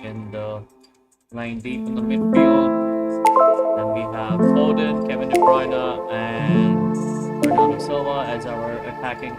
in the line deep in the midfield. Then we have Foden, Kevin De Bruyne, and Bernardo Silva as our attacking.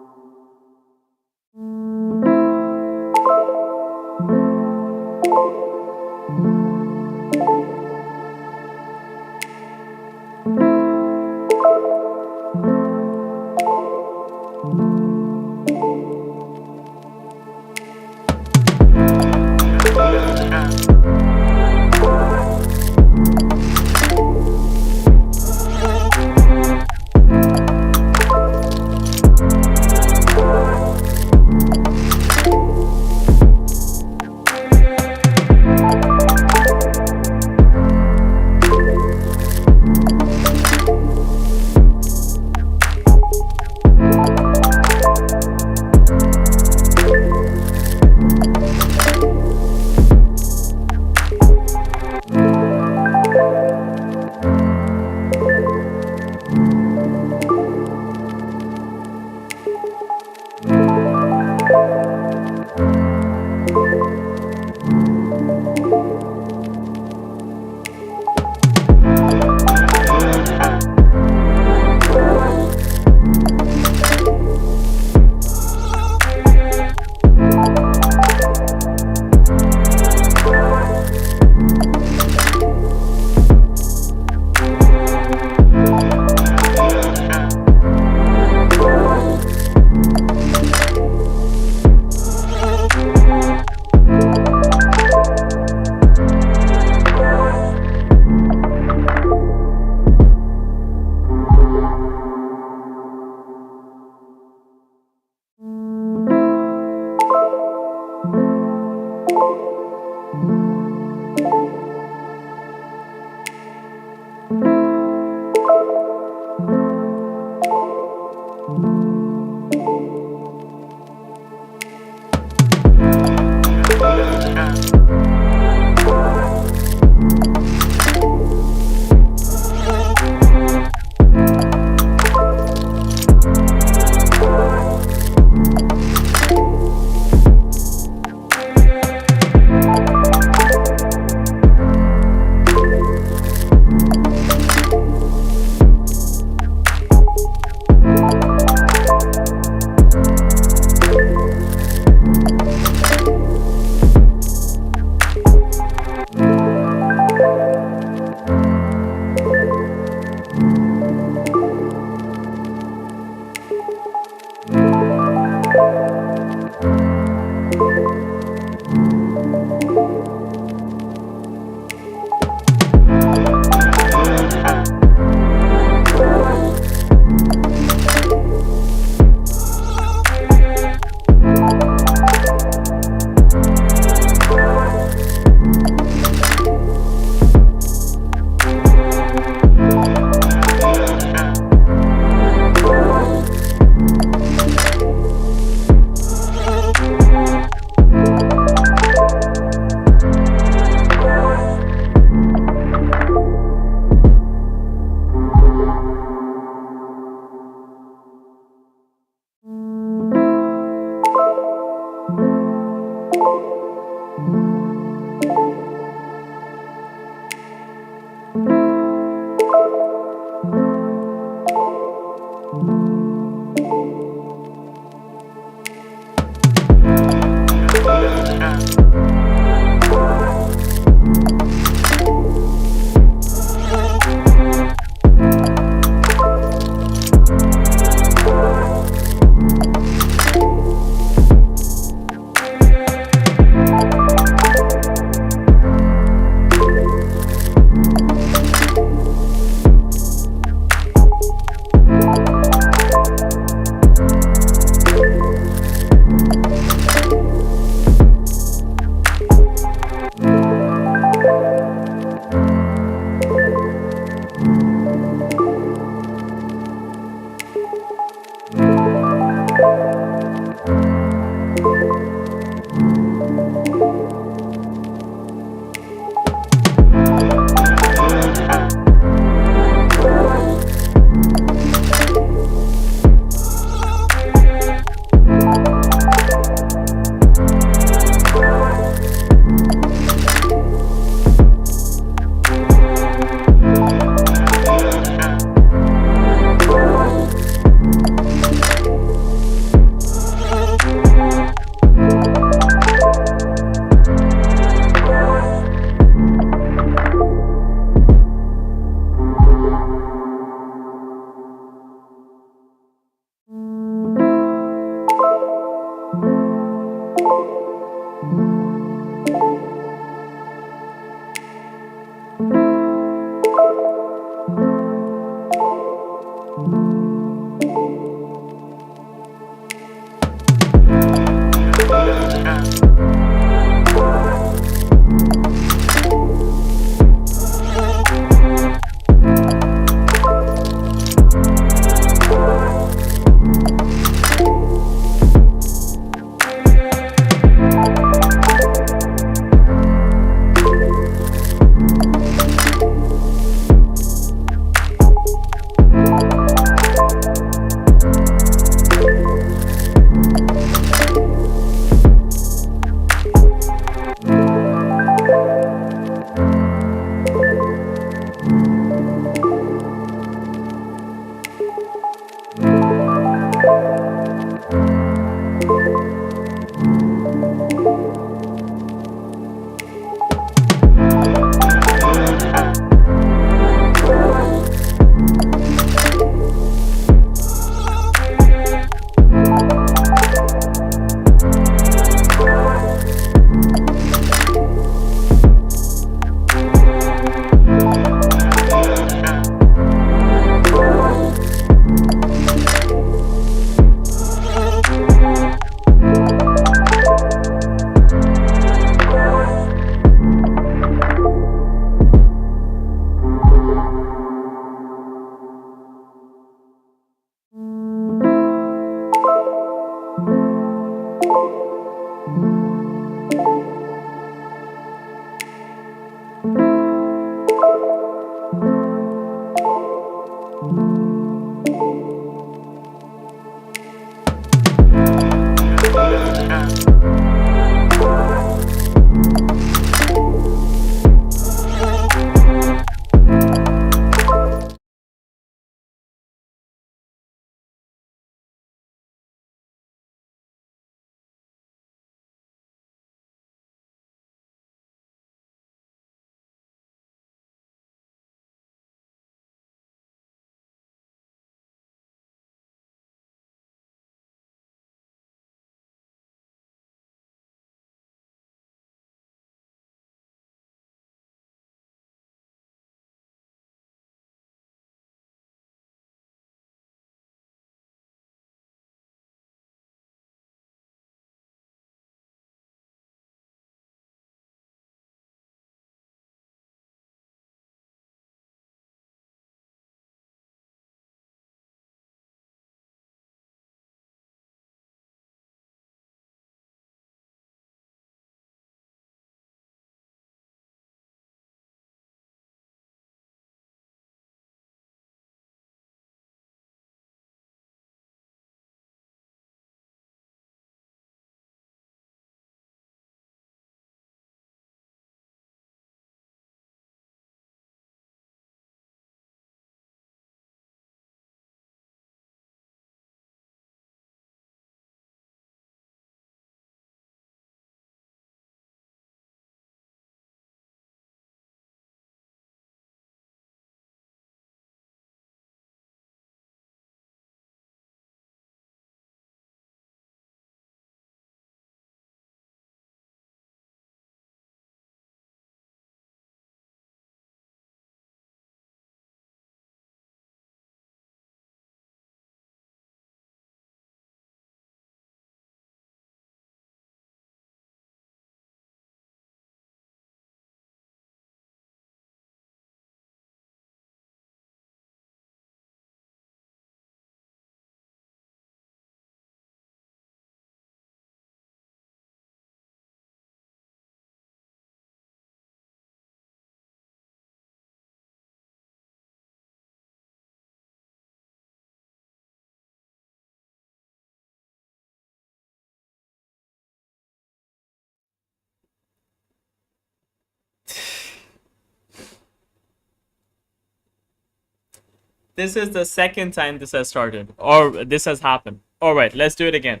This is the second time this has started, or this has happened. Alright, let's do it again.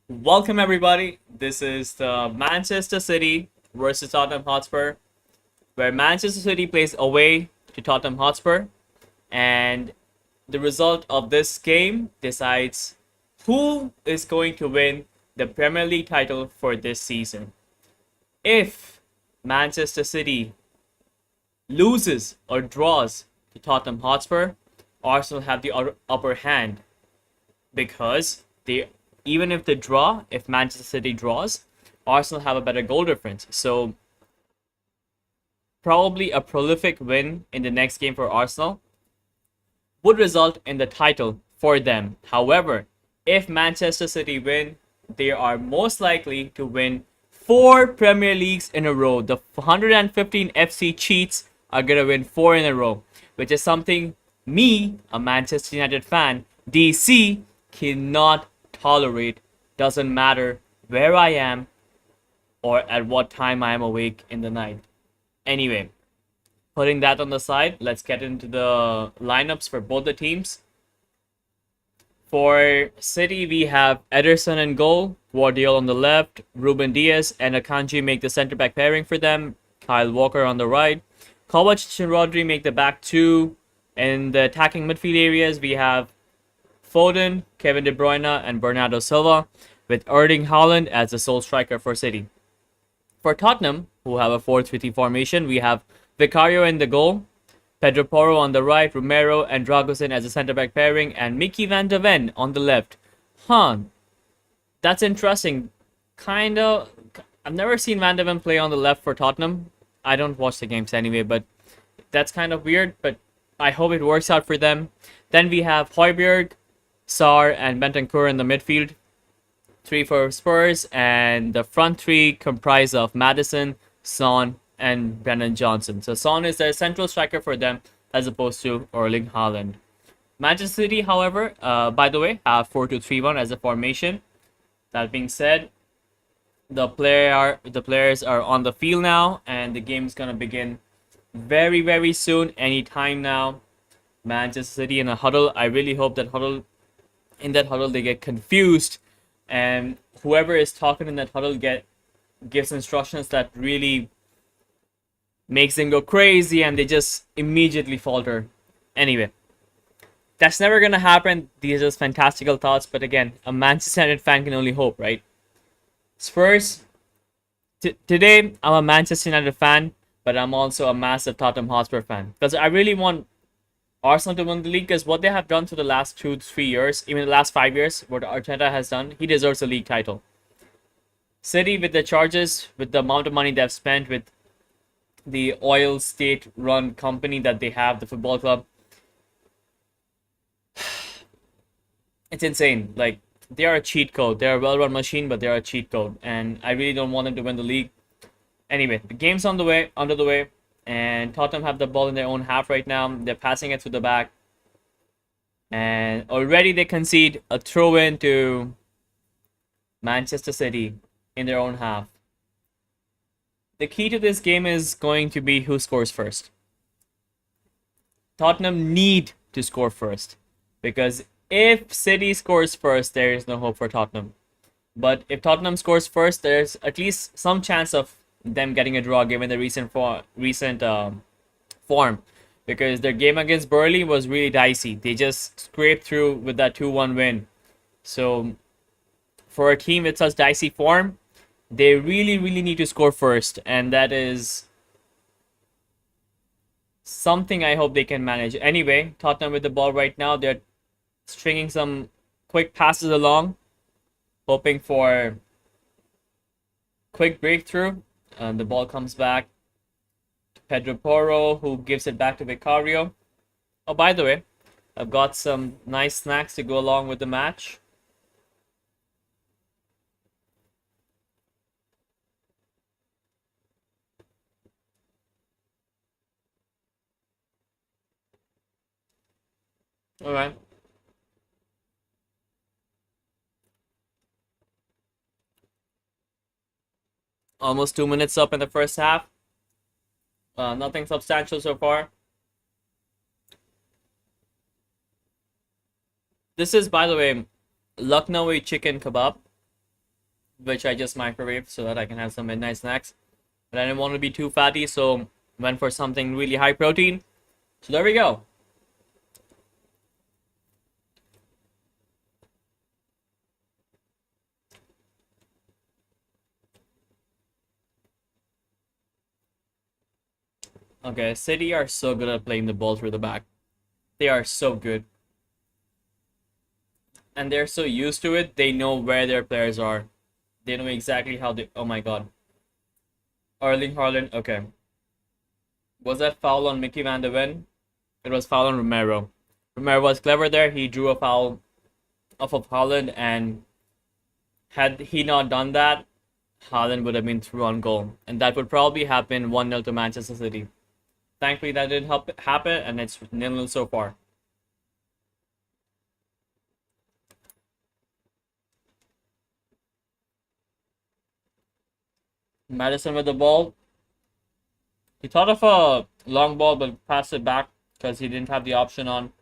Welcome, everybody. This is the Manchester City versus Tottenham Hotspur, where Manchester City plays away to Tottenham Hotspur, and the result of this game decides who is going to win the Premier League title for this season. If Manchester City loses or draws to Tottenham Hotspur, Arsenal have the upper hand because they, even if they draw, if Manchester City draws, Arsenal have a better goal difference. So probably a prolific win in the next game for Arsenal would result in the title for them. However, if Manchester City win, they are most likely to win 4 Premier Leagues in a row. The 115 FC cheats are going to win 4 in a row, which is something me, a Manchester United fan, DeeC, cannot tolerate. Doesn't matter where I am or at what time I am awake in the night. Anyway, putting that on the side, let's get into the lineups for both the teams. For City, we have Ederson in goal, Guardiola on the left, Ruben Diaz and Akanji make the centre-back pairing for them, Kyle Walker on the right. Kovacic and Rodri make the back two. In the attacking midfield areas, we have Foden, Kevin De Bruyne and Bernardo Silva, with Erling Haaland as the sole striker for City. For Tottenham, who have a 4-3-3 formation, we have Vicario in the goal, Pedro Porro on the right, Romero and Dragusin as a centre-back pairing, and Mickey van de Ven on the left. That's interesting. I've never seen van de Ven play on the left for Tottenham. I don't watch the games anyway, but that's kind of weird, but I hope it works out for them. Then we have Højbjerg, Sarr, and Bentancur in the midfield. 3 for Spurs, and the front three comprise of Maddison, Son, and Brennan Johnson. So Son is their central striker for them as opposed to Erling Haaland. Manchester City, however, by the way, have 4-2-3-1 as a formation. That being said, the players are on the field now, and the game is gonna begin very, very soon, anytime now. Manchester City in a huddle. I really hope that in that huddle they get confused, and whoever is talking in that huddle gives instructions that really makes them go crazy and they just immediately falter. Anyway, that's never gonna happen. These are just fantastical thoughts, but again, a Manchester United fan can only hope, right? Spurs, today I'm a Manchester United fan, but I'm also a massive Tottenham Hotspur fan because I really want Arsenal to win the league, because what they have done for the last 2-3 years, even the last 5 years, what Arteta has done, he deserves a league title. City, with the charges, with the amount of money they've spent, with the oil state-run company that they have, the football club, it's insane. Like, they are a cheat code. They're a well-run machine, but they're a cheat code, and I really don't want them to win the league. Anyway, the game's under the way. And Tottenham have the ball in their own half right now. They're passing it to the back. And already they concede a throw-in to Manchester City in their own half. The key to this game is going to be who scores first. Tottenham need to score first, because if City scores first, there is no hope for Tottenham. But if Tottenham scores first, there's at least some chance of them getting a draw given the recent form, because their game against Burnley was really dicey. They just scraped through with that 2-1 win. So for a team with such dicey form, they really need to score first, and that is something I hope they can manage. Anyway, Tottenham with the ball right now. They're stringing some quick passes along, hoping for quick breakthrough. The ball comes back to Pedro Porro, who gives it back to Vicario. Oh, by the way, I've got some nice snacks to go along with the match. Alright. Almost 2 minutes up in the first half. Nothing substantial so far. This is, by the way, Lucknowi chicken kebab, which I just microwaved so that I can have some midnight snacks. But I didn't want to be too fatty, so went for something really high protein. So there we go. Okay, City are so good at playing the ball through the back. They are so good. And they're so used to it, they know where their players are. They know exactly how they. Oh my god. Erling Haaland. Okay. Was that foul on Mickey Van de Ven? It was foul on Romero. Romero was clever there. He drew a foul off of Haaland, and had he not done that, Haaland would have been through on goal. And that would probably happen 1-0 to Manchester City. Thankfully, that didn't happen, and it's 0-0 so far. Madison with the ball. He thought of a long ball, but passed it back because he didn't have the option on.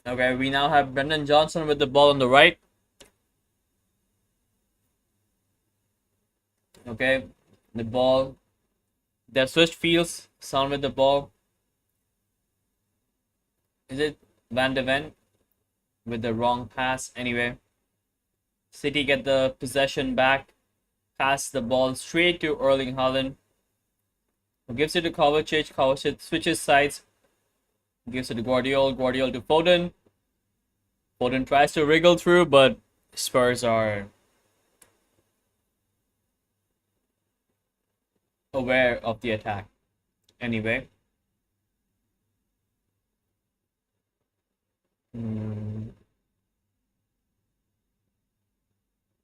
Okay, we now have Brendan Johnson with the ball on the right. Okay, the ball. They've switched fields. Son with the ball. Is it Van de Ven with the wrong pass? Anyway, City get the possession back. Pass the ball straight to Erling Haaland, who gives it to Kovacic. Kovacic switches sides. Gives it to Guardiola. Guardiola to Foden. Foden tries to wriggle through, but Spurs are aware of the attack. Anyway.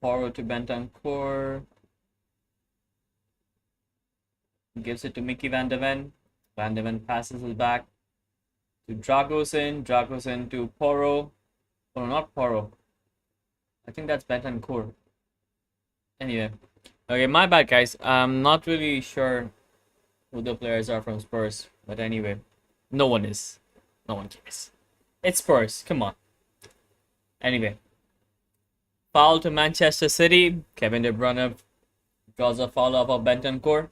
Forward to Bentancur. Gives it to Mickey Van de Ven. Van de Ven passes it back to Dragosin. Dragosin to Porro. Oh, not Porro. I think that's Bentancur. Anyway. Okay, my bad, guys. I'm not really sure who the players are from Spurs. But anyway. No one is. No one cares. It's Spurs. Come on. Anyway. Foul to Manchester City. Kevin De Bruyne draws a foul off of Bentancur.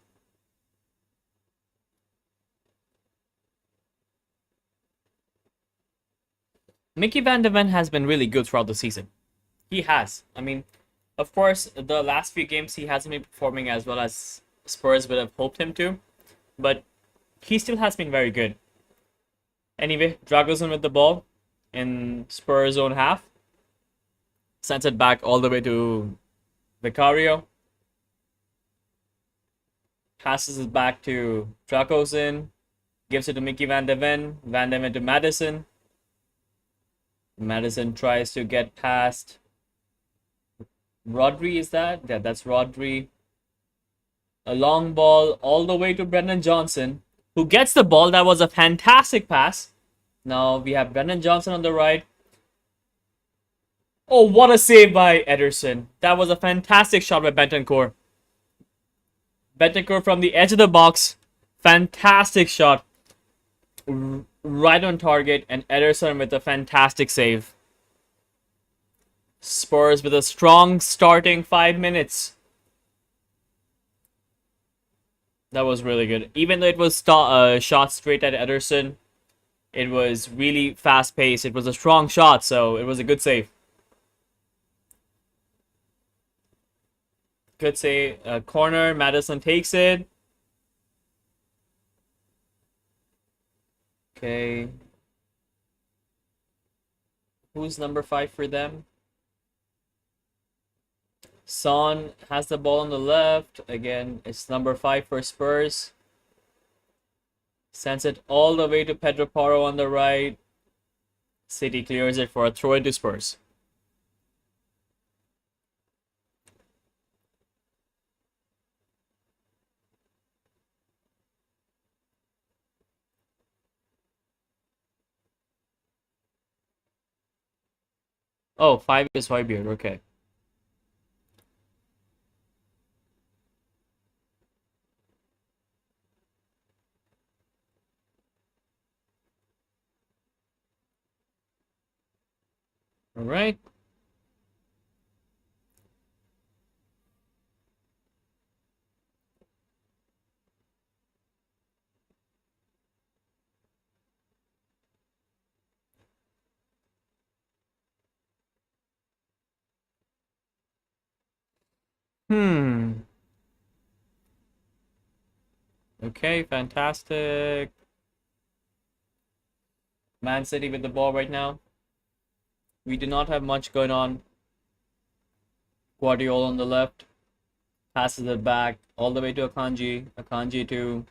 Mickey Van de Ven has been really good throughout the season. He has. I mean, of course, the last few games he hasn't been performing as well as Spurs would have hoped him to, but he still has been very good. Anyway, Dragosin with the ball in Spurs' own half. Sends it back all the way to Vicario. Passes it back to Dragosin. Gives it to Mickey Van de Ven. Van de Ven to Madison. Madison tries to get past Rodri, is that? Yeah, that's Rodri. A long ball all the way to Brendan Johnson, who gets the ball. That was a fantastic pass. Now we have Brendan Johnson on the right. Oh, what a save by Ederson. That was a fantastic shot by Bentancur. Bentancur from the edge of the box. Fantastic shot. Right on target, and Ederson with a fantastic save. Spurs with a strong starting 5 minutes. That was really good. Even though it was shot straight at Ederson, it was really fast paced. It was a strong shot, so it was a good save. Good save. Corner. Madison takes it. Okay. Who's number 5 for them? Son has the ball on the left. Again, it's number 5 for Spurs. Sends it all the way to Pedro Porro on the right. City clears it for a throw into Spurs. Oh, 5 is Højbjerg. Okay. All right. Hmm. Okay, fantastic. Man City with the ball right now. We do not have much going on. Guardiola on the left. Passes it back all the way to Akanji. Akanji to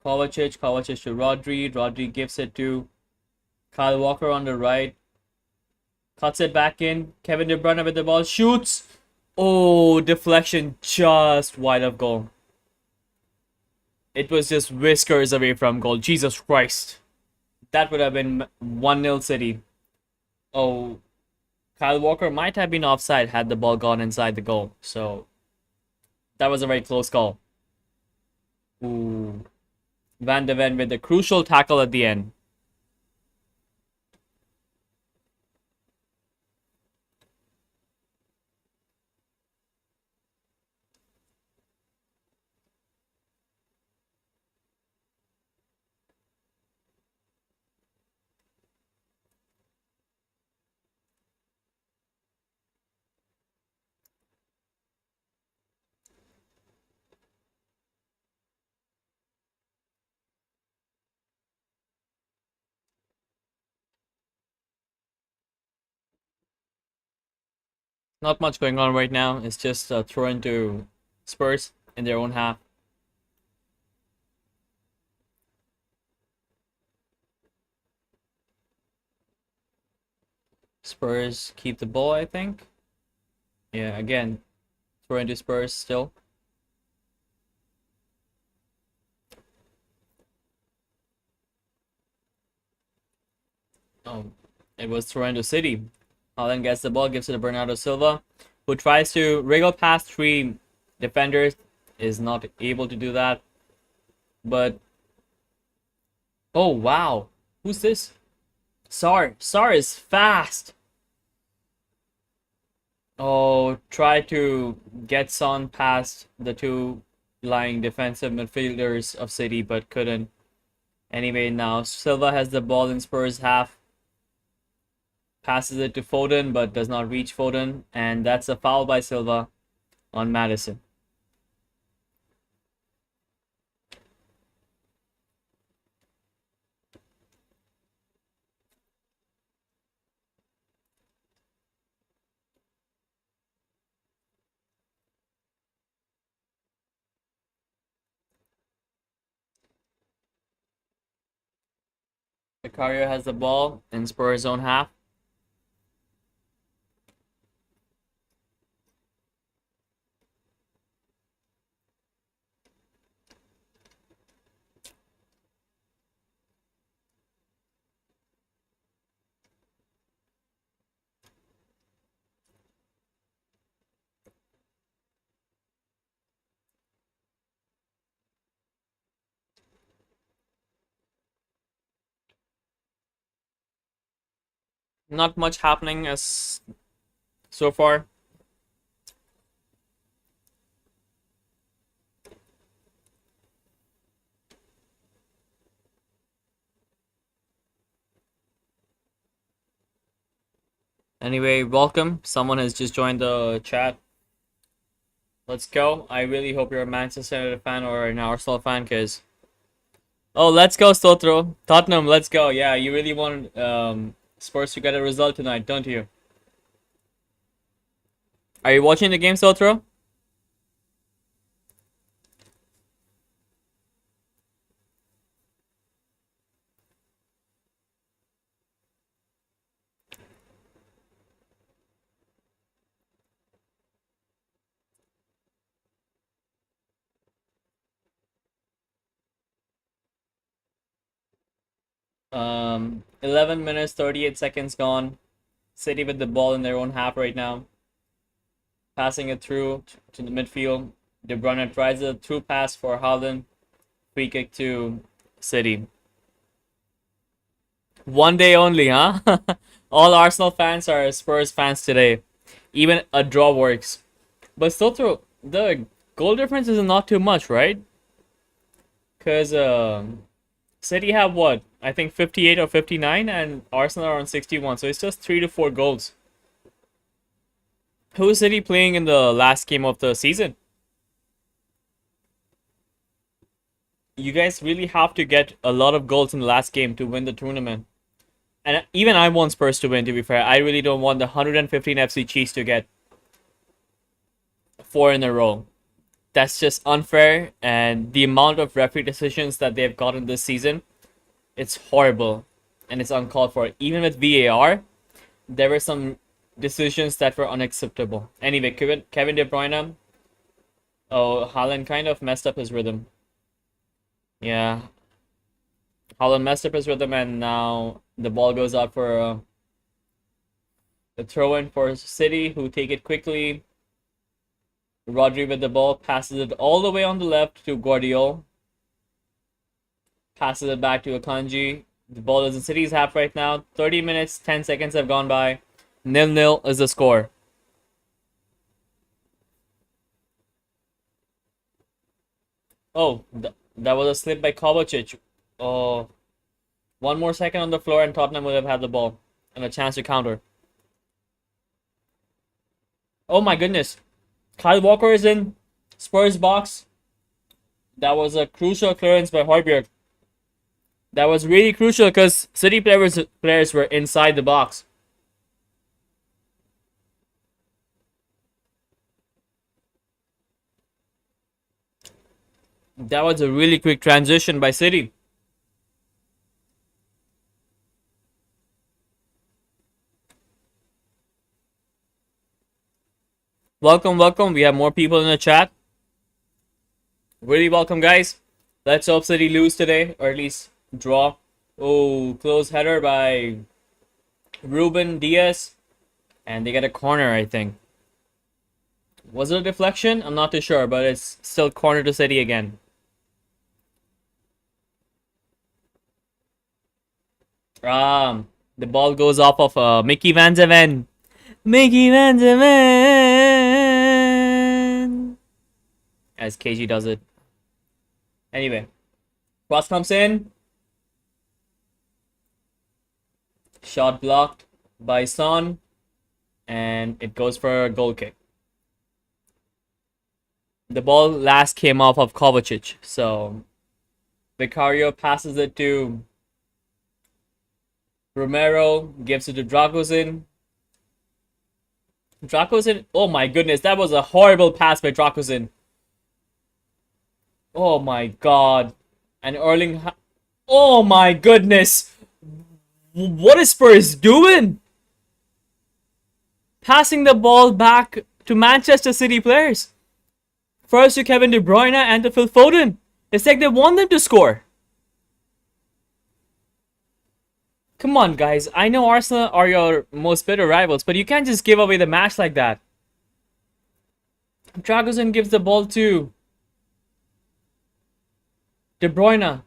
Kovacic. Kovacic to Rodri. Rodri gives it to Kyle Walker on the right. Cuts it back in. Kevin De Bruyne with the ball. Shoots. Oh, deflection just wide of goal. It was just whiskers away from goal. Jesus Christ. That would have been 1-0 City. Oh, Kyle Walker might have been offside had the ball gone inside the goal. So that was a very close call. Ooh. Van de Ven with the crucial tackle at the end. Not much going on right now. It's just a throw into Spurs in their own half. Spurs keep the ball, I think. Yeah, again, throw into Spurs still. Oh, it was thrown into City. Haaland gets the ball, gives it to Bernardo Silva, who tries to wriggle past three defenders, is not able to do that. But oh wow, who's this? Sar is fast. Oh, try to get Son past the two lying defensive midfielders of City, but couldn't. Anyway, now Silva has the ball in Spurs half. Passes it to Foden, but does not reach Foden, and that's a foul by Silva on Madison. Vicario has the ball in Spurs own half. Not much happening as so far. Anyway, welcome. Someone has just joined the chat. Let's go. I really hope you're a Manchester United fan or an Arsenal fan, because oh, let's go, Stotro. Tottenham, let's go. Yeah, you really want Spurs to get a result tonight, don't you? Are you watching the game, Stotro? 11 minutes, 38 seconds gone. City with the ball in their own half right now. Passing it through to the midfield. De Bruyne tries a through pass for Haaland. Free kick to City. 1 day only, huh? All Arsenal fans are Spurs fans today. Even a draw works. But still, through the goal difference is not too much, right? Because City have what? I think 58 or 59, and Arsenal are on 61. So it's just 3 to 4 goals. Who is City playing in the last game of the season? You guys really have to get a lot of goals in the last game to win the tournament. And even I want Spurs to win, to be fair. I really don't want the 115 FC Chiefs to get 4 in a row. That's just unfair, and the amount of referee decisions that they've gotten this season, it's horrible, and it's uncalled for. Even with VAR, there were some decisions that were unacceptable. Anyway, Kevin De Bruyne, oh, Haaland kind of messed up his rhythm. Yeah, Haaland messed up his rhythm, and now the ball goes out for a throw-in for City, who take it quickly. Rodri with the ball, passes it all the way on the left to Guardiola. Passes it back to Akanji. The ball is in City's half right now. 30 minutes, 10 seconds have gone by. 0-0 is the score. Oh, that was a slip by Kovacic. Oh, one more second on the floor and Tottenham would have had the ball and a chance to counter. Oh my goodness. Kyle Walker is in Spurs box. That was a crucial clearance by Hojbjerg. That was really crucial because City players were inside the box. That was a really quick transition by City. Welcome, welcome. We have more people in the chat. Really welcome, guys. Let's hope City lose today, or at least draw. Oh, close header by Ruben Diaz. And they get a corner, I think. Was it a deflection? I'm not too sure, but it's still corner to City again. The ball goes off of Mickey Van de Ven. Mickey Van de Ven! As KG does it. Anyway. Cross comes in. Shot blocked by Son. And it goes for a goal kick. The ball last came off of Kovacic. So Vicario passes it to Romero, gives it to Dragosin. Dragosin, oh my goodness, that was a horrible pass by Dragosin. Oh my god. And oh my goodness. What is Spurs doing? Passing the ball back to Manchester City players. First to Kevin De Bruyne and to Phil Foden. It's like they want them to score. Come on, guys. I know Arsenal are your most bitter rivals, but you can't just give away the match like that. Dragosin gives the ball to De Bruyne.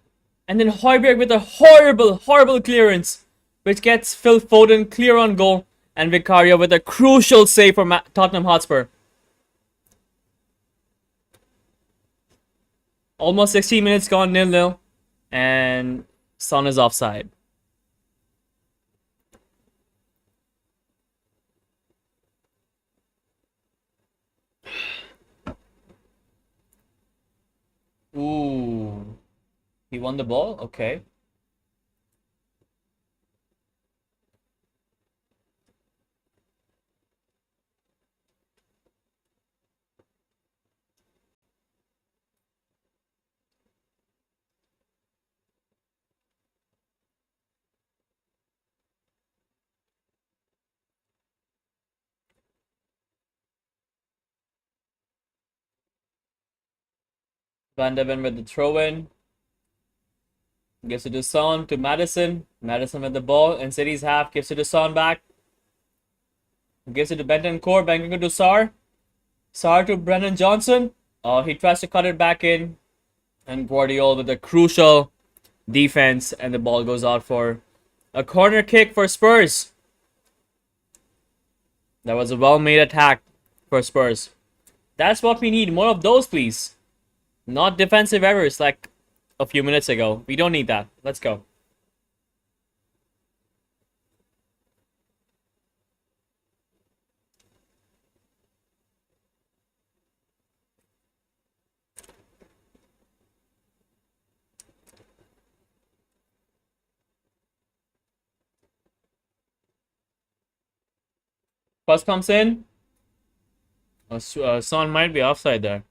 And then Hojbjerg with a horrible, horrible clearance, which gets Phil Foden clear on goal. And Vicario with a crucial save for Tottenham Hotspur. Almost 16 minutes gone, 0-0. And Son is offside. Ooh. He won the ball? Okay. Van de Ven with the throw-in. Gives it to Son, to Madison. Madison with the ball. In City's half. Gives it to Son back. Gives it to Bentancur. Bentancur to Sarr. Sarr to Brennan Johnson. Oh, he tries to cut it back in. And Guardiola with a crucial defense. And the ball goes out for a corner kick for Spurs. That was a well-made attack for Spurs. That's what we need. More of those, please. Not defensive errors like a few minutes ago. We don't need that. Let's go. Bus comes in. Son might be offside there.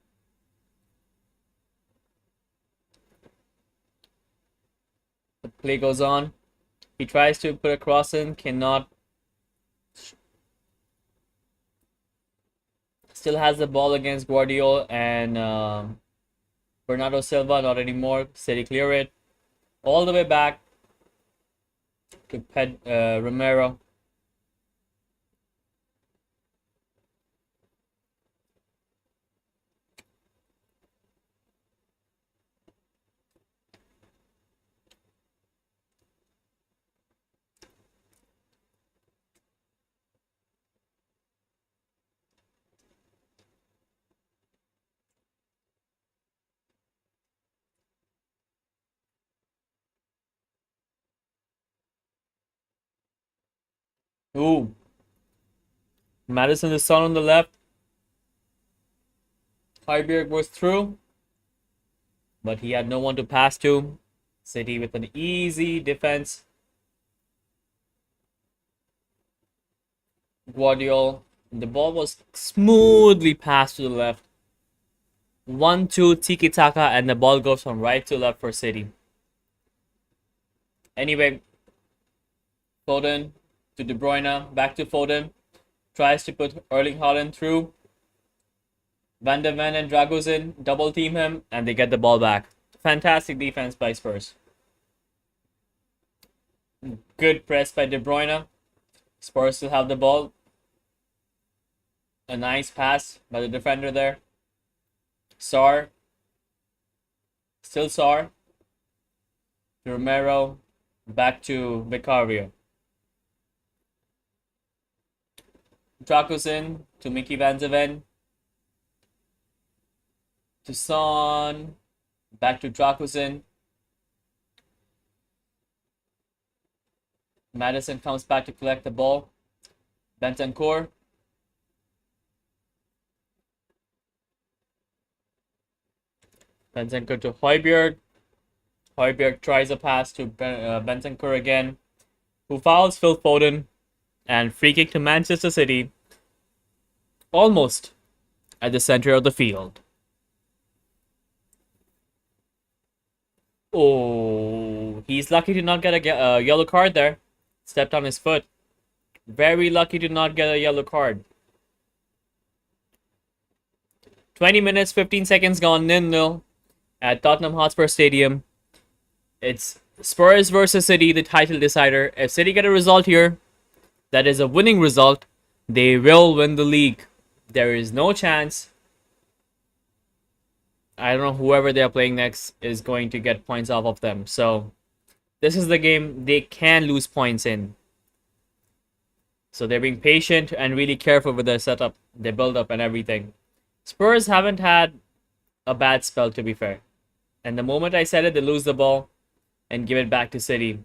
The play goes on. He tries to put a cross in, cannot. Still has the ball against Guardiola and Bernardo Silva. Not anymore. City clear it. All the way back to Romero. Ooh. Madison is on the left. Højbjerg was through, but he had no one to pass to. City with an easy defense. Guardiola. The ball was smoothly passed to the left. 1-2 tiki taka, and the ball goes from right to left for City. Anyway, Foden to De Bruyne, back to Foden. Tries to put Erling Haaland through. Van de Ven and Dragusin double team him, and they get the ball back. Fantastic defense by Spurs. Good press by De Bruyne. Spurs still have the ball. A nice pass by the defender there. Sarr. Still Sarr. Romero. Back to Vicario. Dragusin to Mickey Van de Ven. To Son. Back to Dragusin. Madison comes back to collect the ball. Bentancur. Bentancur to Højbjerg. Højbjerg tries a pass to Bentancur again, who fouls Phil Foden, and free kick to Manchester City, almost at the center of the field. Oh, he's lucky to not get a yellow card there. Stepped on his foot. Very lucky to not get a yellow card. 20 minutes, 15 seconds gone, 0-0 at Tottenham Hotspur Stadium. It's Spurs versus City, the title decider. If City get a result here, that is a winning result, they will win the league. There is no chance. I don't know, whoever they're playing next is going to get points off of them. So, this is the game they can lose points in. So, they're being patient and really careful with their setup, their build-up and everything. Spurs haven't had a bad spell, to be fair. And the moment I said it, they lose the ball and give it back to City.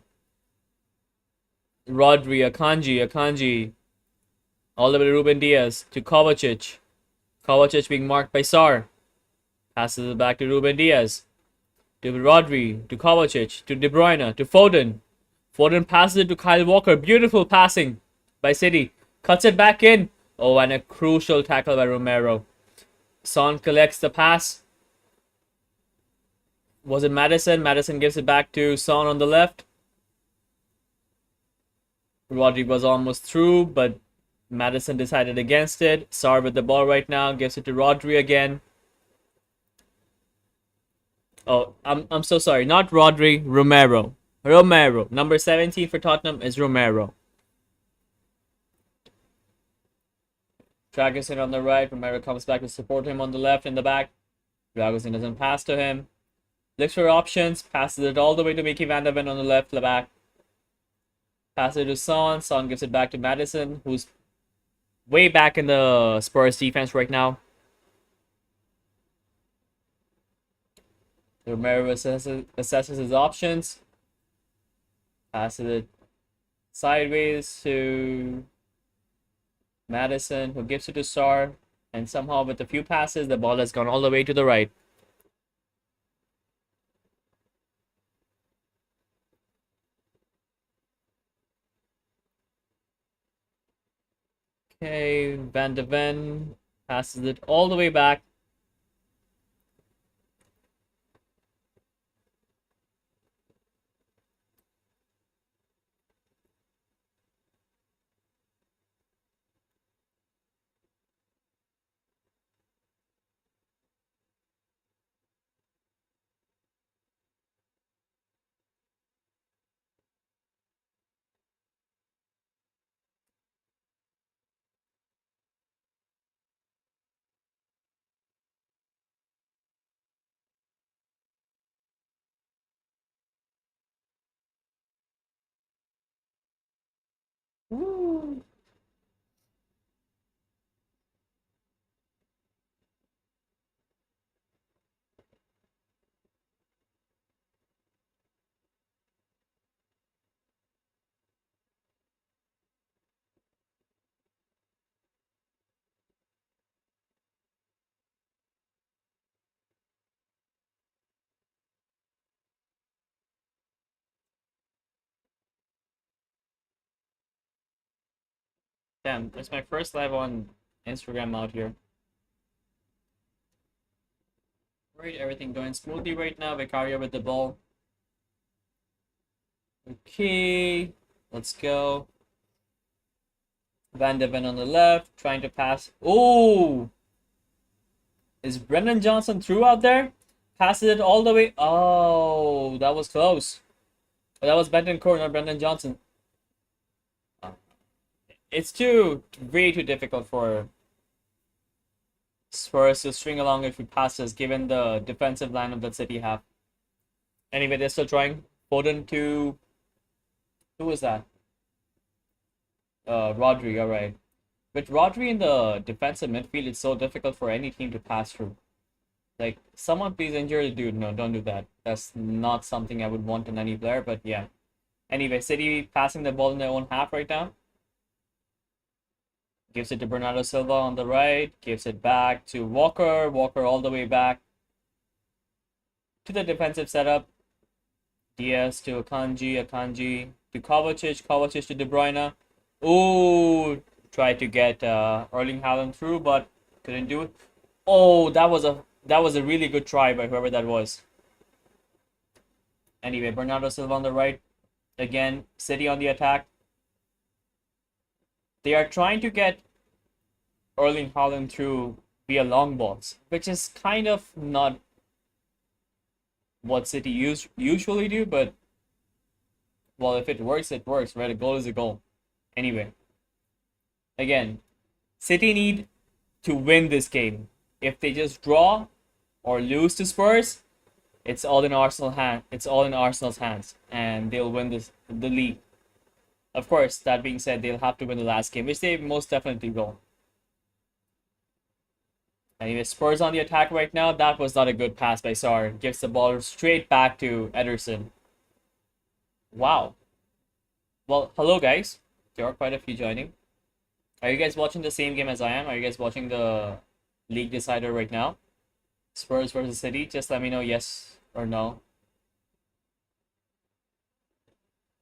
Rodri, Akanji. All the way to Ruben Diaz, to Kovacic. Kovacic being marked by Sarr. Passes it back to Ruben Diaz. To Rodri, to Kovacic, to De Bruyne, to Foden. Foden passes it to Kyle Walker. Beautiful passing by City. Cuts it back in. Oh, and a crucial tackle by Romero. Son collects the pass. Was it Madison? Madison gives it back to Son on the left. Rodri was almost through, but Madison decided against it. Sarr with the ball right now. Gives it to Rodri again. Oh, I'm so sorry. Not Rodri. Romero. Number 17 for Tottenham is Romero. Dragusin on the right. Romero comes back to support him on the left in the back. Dragusin doesn't pass to him. Looks for options. Passes it all the way to Mickey Van de Ven on the left, back. Passes it to Son. Son gives it back to Madison, who's way back in the Spurs defense right now. Romero assesses his options. Passes it sideways to Madison, who gives it to Sar. And somehow, with a few passes, the ball has gone all the way to the right. Okay, Van de Ven passes it all the way back. Woo. Damn, it's my first live on Instagram out here. Right, everything going smoothly right now. Vicario with the ball. Okay, let's go. Van de Ven on the left, trying to pass. Oh, is Brendan Johnson through out there? Passes it all the way. Oh, that was close. That was Benton not Brendan Johnson. It's way too difficult for Spurs to string along if he passes, given the defensive lineup that City have. Anyway, they're still trying. Foden to who was that? Rodri. All right. With Rodri in the defensive midfield, it's so difficult for any team to pass through. Like, someone please injure the dude. No, don't do that. That's not something I would want in any player. But yeah. Anyway, City passing the ball in their own half right now. Gives it to Bernardo Silva on the right. Gives it back to Walker. Walker all the way back to the defensive setup. Diaz to Akanji. Akanji to Kovacic. Kovacic to De Bruyne. Ooh, tried to get Erling Haaland through, but couldn't do it. Oh, that was a really good try by whoever that was. Anyway, Bernardo Silva on the right. Again, City on the attack. They are trying to get Erling Haaland through via long balls, which is kind of not what City usually do, but well, if it works, it works, right? A goal is a goal. Anyway, again, City need to win this game. If they just draw or lose to Spurs, it's all in Arsenal's hands, and they'll win the league. Of course, that being said, they'll have to win the last game, which they most definitely will. Anyway, Spurs on the attack right now. That was not a good pass by Sar. Gives the ball straight back to Ederson. Wow. Well, hello guys. There are quite a few joining. Are you guys watching the same game as I am? Are you guys watching the league decider right now? Spurs versus City? Just let me know yes or no.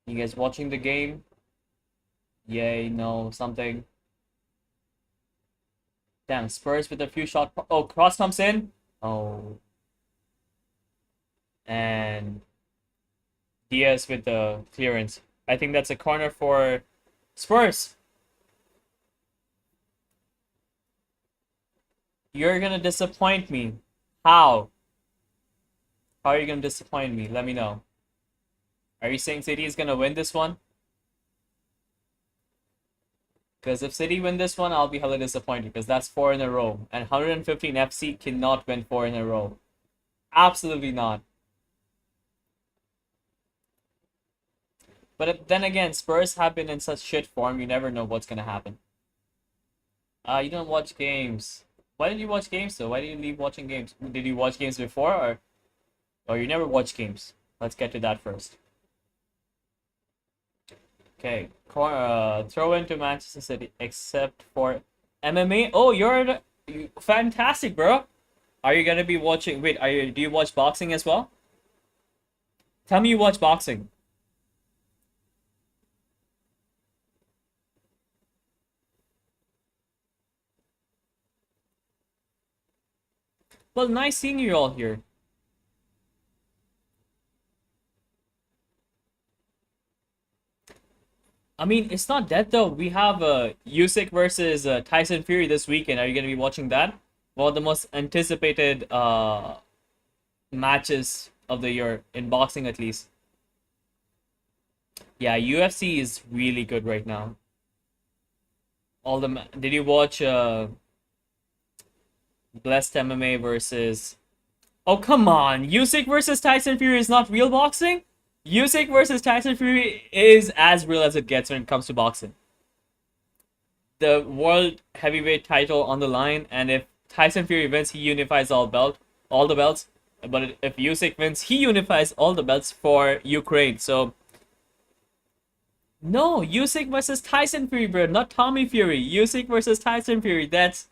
You guys watching the game? Yay, no, something. Damn, Spurs with a few shot. Oh, cross comes in. Oh. And Diaz with the clearance. I think that's a corner for Spurs. You're gonna disappoint me. How? How are you gonna disappoint me? Let me know. Are you saying City is gonna win this one? Because if City win this one, I'll be hella disappointed because that's 4 in a row. And 115 FC cannot win 4 in a row. Absolutely not. But then again, Spurs have been in such shit form, you never know what's gonna happen. You don't watch games. Why did you watch games though? Why did you leave watching games? Did you watch games before, or you never watch games? Let's get to that first. Okay, throw into Manchester City except for MMA. Oh, fantastic, bro. Are you gonna be watching? Wait, do you watch boxing as well? Tell me you watch boxing. Well, nice seeing you all here. I mean, it's not dead though. We have Usyk versus Tyson Fury this weekend. Are you gonna be watching that? One of the most anticipated matches of the year in boxing, at least. Yeah, UFC is really good right now. Did you watch Blessed MMA versus? Oh come on, Usyk versus Tyson Fury is not real boxing. Usyk versus Tyson Fury is as real as it gets when it comes to boxing. The world heavyweight title on the line, and if Tyson Fury wins, he unifies all the belts. But if Usyk wins, he unifies all the belts for Ukraine. So no, Usyk versus Tyson Fury, bro, not Tommy Fury. Usyk versus Tyson Fury. That's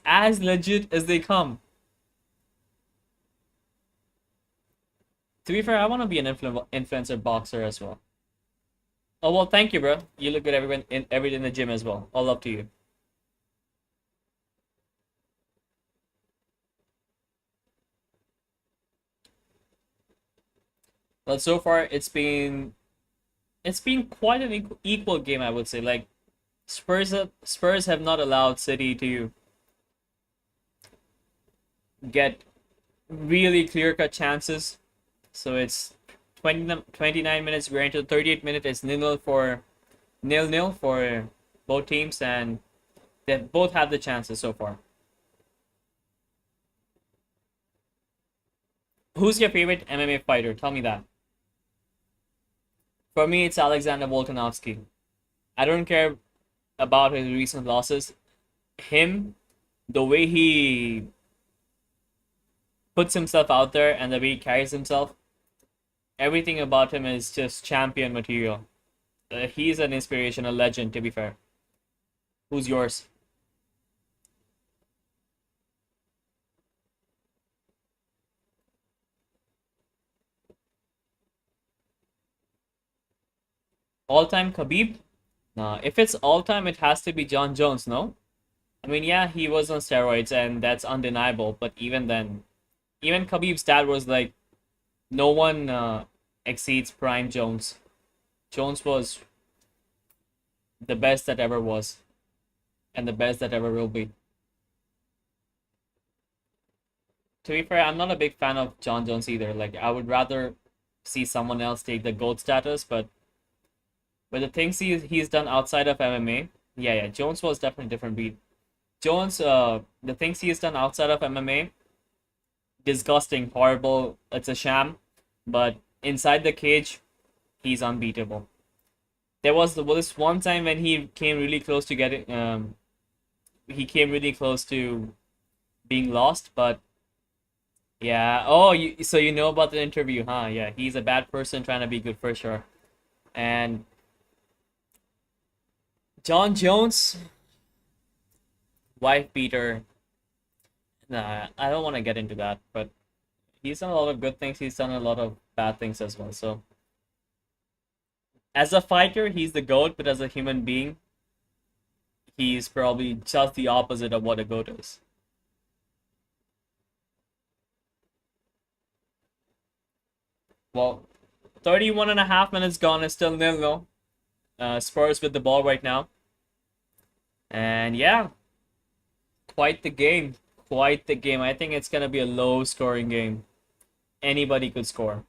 as legit as they come. To be fair, I want to be an influencer boxer as well. Oh well, thank you, bro. You look good every day in the gym as well. All up to you. But so far, it's been quite an equal game, I would say. Like Spurs have not allowed City to get really clear cut chances. So it's 29 minutes. We're into the 38th minute. It's nil nil for both teams, and they both have the chances so far. Who's your favorite MMA fighter? Tell me that. For me, it's Alexander Volkanovski. I don't care about his recent losses. Him, the way he puts himself out there and the way he carries himself, everything about him is just champion material. He's an inspiration, a legend, to be fair. Who's yours? All time Khabib? Nah, if it's all time, it has to be John Jones, no? I mean, yeah, he was on steroids, and that's undeniable, but even then, even Khabib's dad was like, no one exceeds Prime Jones. Jones was the best that ever was, and the best that ever will be. To be fair, I'm not a big fan of John Jones either. Like, I would rather see someone else take the GOAT status, but the things he's done outside of MMA, yeah, Jones was definitely a different beat. Jones, the things he's done outside of MMA, disgusting, horrible. It's a sham, but inside the cage, he's unbeatable. There was this one time when he came really close to getting, he came really close to being lost, but yeah. Oh, so you know about the interview, huh? Yeah, he's a bad person trying to be good for sure. And John Jones, wife beater. Nah, I don't want to get into that, but he's done a lot of good things. He's done a lot of bad things as well. So, as a fighter, he's the GOAT, but as a human being, he's probably just the opposite of what a GOAT is. Well, 31 and a half minutes gone. It's still nil-nil. Spurs with the ball right now. And yeah, quite the game. Quite the game. I think it's going to be a low scoring game. Anybody could score.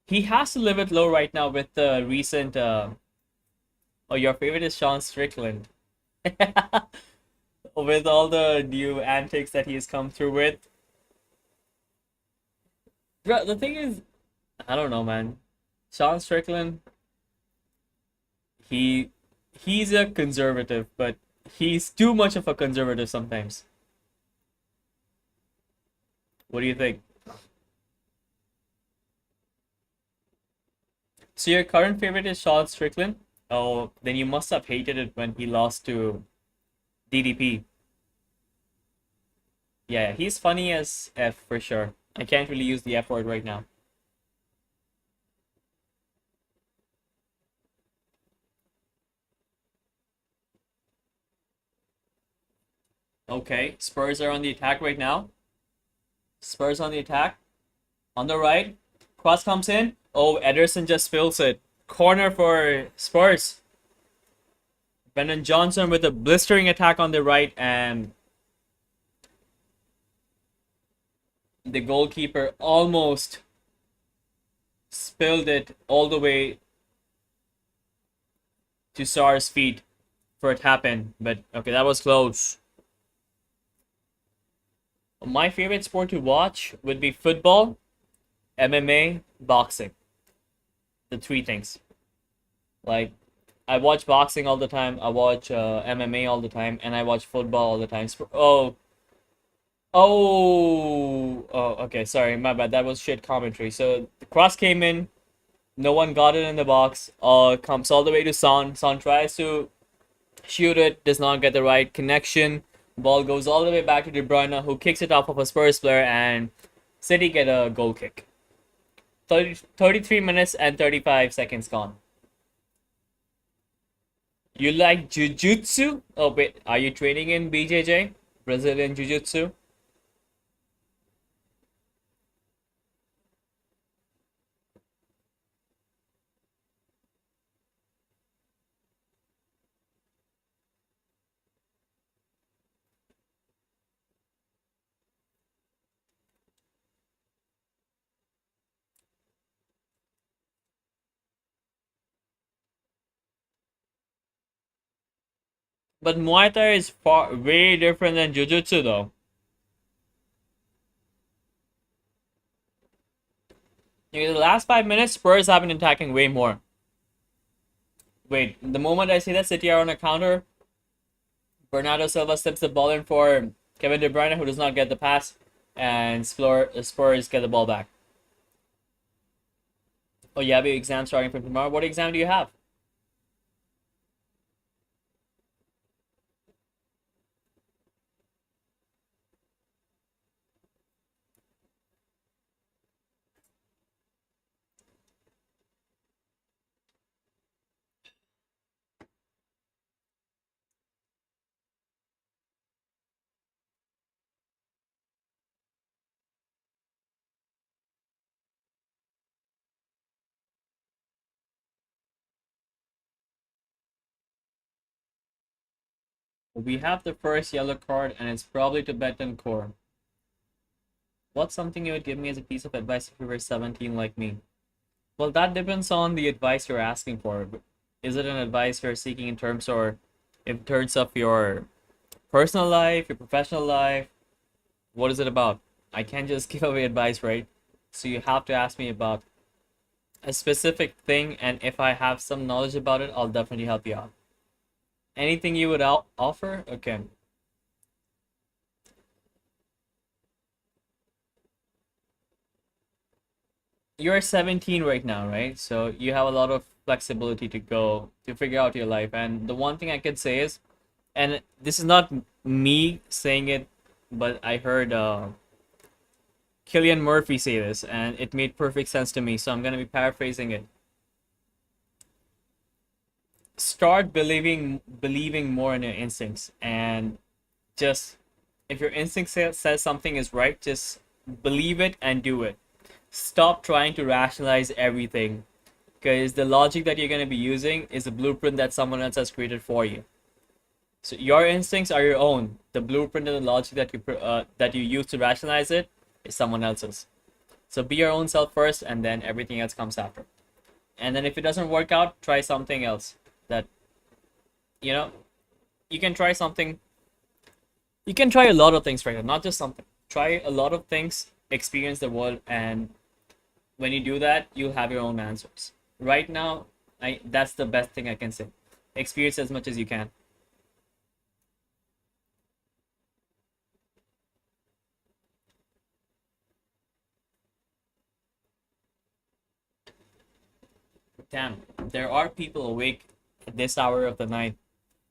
He has to live it low right now with the recent. Oh, your favorite is Sean Strickland. With all the new antics that he's come through with. Bro, the thing is, I don't know, man. Sean Strickland, he he's a conservative, but He's too much of a conservative sometimes. What do you think? So your current favorite is Sean Strickland? Oh, then you must have hated it when he lost to DDP. Yeah, he's funny as F for sure. I can't really use the F word right now. Okay, Spurs are on the attack right now. Spurs on the attack. On the right. Cross comes in. Oh, Ederson just fills it. Corner for Spurs. Brennan Johnson with a blistering attack on the right, and the goalkeeper almost spilled it all the way to Sar's feet for it happen. But okay, that was close. My favorite sport to watch would be football, MMA, boxing. The three things. Like, I watch boxing all the time, I watch MMA all the time, and I watch football all the time. Okay, sorry, my bad. That was shit commentary. So the cross came in, no one got it in the box. Comes all the way to Son. Son tries to shoot it, does not get the right connection. Ball goes all the way back to De Bruyne, who kicks it off of a Spurs player, and City get a goal kick. 33 minutes and 35 seconds gone. You like Jiu-Jitsu? Oh, wait, are you training in BJJ? Brazilian Jiu-Jitsu? But Muay Thai is far way different than Jiu-Jitsu though. In the last 5 minutes, Spurs have been attacking way more. Wait, the moment I see that City are on a counter, Bernardo Silva slips the ball in for Kevin De Bruyne, who does not get the pass, and Spurs get the ball back. Oh, you have your exam starting from tomorrow. What exam do you have? We have the first yellow card, and it's probably to Betancourt. What's something you would give me as a piece of advice if you were 17 like me? Well, that depends on the advice you're asking for. Is it an advice you're seeking in terms of your personal life, your professional life? What is it about? I can't just give away advice, right? So you have to ask me about a specific thing, and if I have some knowledge about it, I'll definitely help you out. Anything you would offer? Okay. You're 17 right now, right? So you have a lot of flexibility to go to figure out your life. And the one thing I could say is, and this is not me saying it, but I heard Killian Murphy say this, and it made perfect sense to me. So I'm gonna be paraphrasing it. Start believing more in your instincts, and just if your instinct says something is right, just believe it and do it. Stop trying to rationalize everything, because the logic that you're going to be using is a blueprint that someone else has created for you. So your instincts are your own. The blueprint and the logic that you use to rationalize it is someone else's. So be your own self first, and then everything else comes after. And then if it doesn't work out, try something else. That you know, you can try something. You can try a lot of things right now, not just something. Try a lot of things, experience the world, and when you do that, you'll have your own answers. Right now, I that's the best thing I can say. Experience as much as you can. Damn, there are people awake at this hour of the night.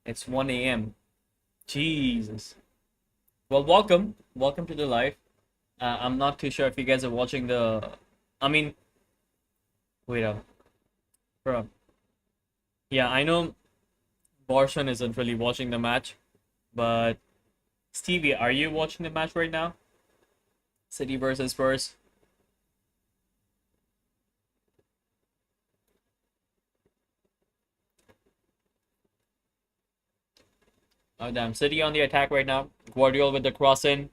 It's 1 a.m. Jesus. Well, welcome to the live. I'm not too sure if you guys are watching the. I mean, wait up, bro. Yeah, I know Borshan isn't really watching the match, but Stevie, are you watching the match right now? City versus Spurs. Oh damn, City on the attack right now. Guardiola with the cross in,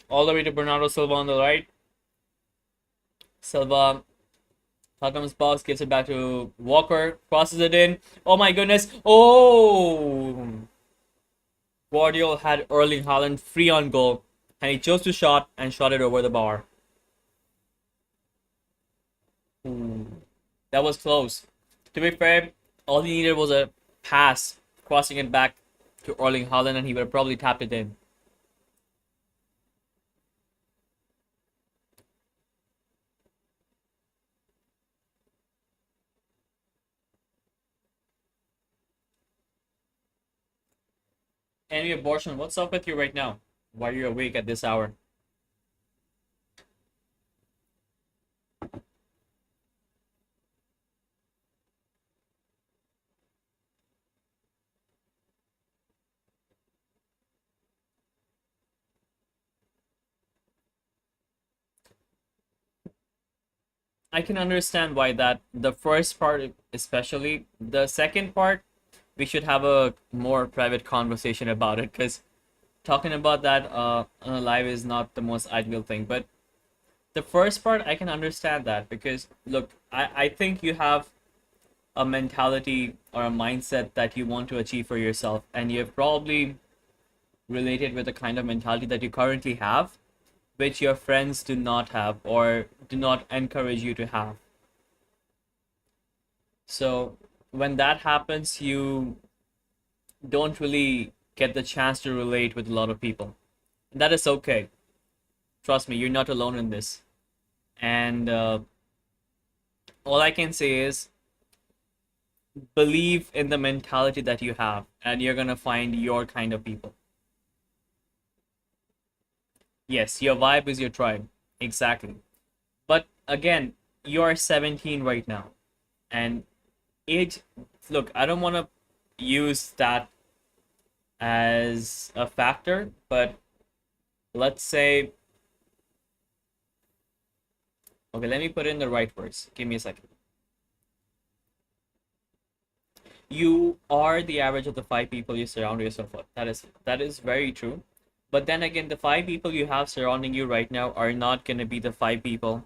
all the way to Bernardo Silva on the right. Silva, Tottenham's box gives it back to Walker, crosses it in. Oh my goodness! Oh, Guardiola had Erling Haaland free on goal, and he chose to shot and shot it over the bar. Ooh, that was close. To be fair, all he needed was a pass, crossing it back to Erling Haaland, and he would have probably tapped it in. Anyway, Abortion, what's up with you right now? Why are you awake at this hour? I can understand why that. The first part, especially. The second part, we should have a more private conversation about it because talking about that on a live is not the most ideal thing. But the first part, I can understand that because, look, I think you have a mentality or a mindset that you want to achieve for yourself, and you've probably related with the kind of mentality that you currently have, which your friends do not have or do not encourage you to have. So when that happens, you don't really get the chance to relate with a lot of people. That is okay. Trust me, you're not alone in this. And all I can say is believe in the mentality that you have, and you're gonna find your kind of people. Yes, your vibe is your tribe. Exactly. But again, you're 17 right now. And age, look, I don't want to use that as a factor, but let's say, okay, let me put in the right words. Give me a second. You are the average of the five people you surround yourself with. That is very true. But then again, the five people you have surrounding you right now are not going to be the five people,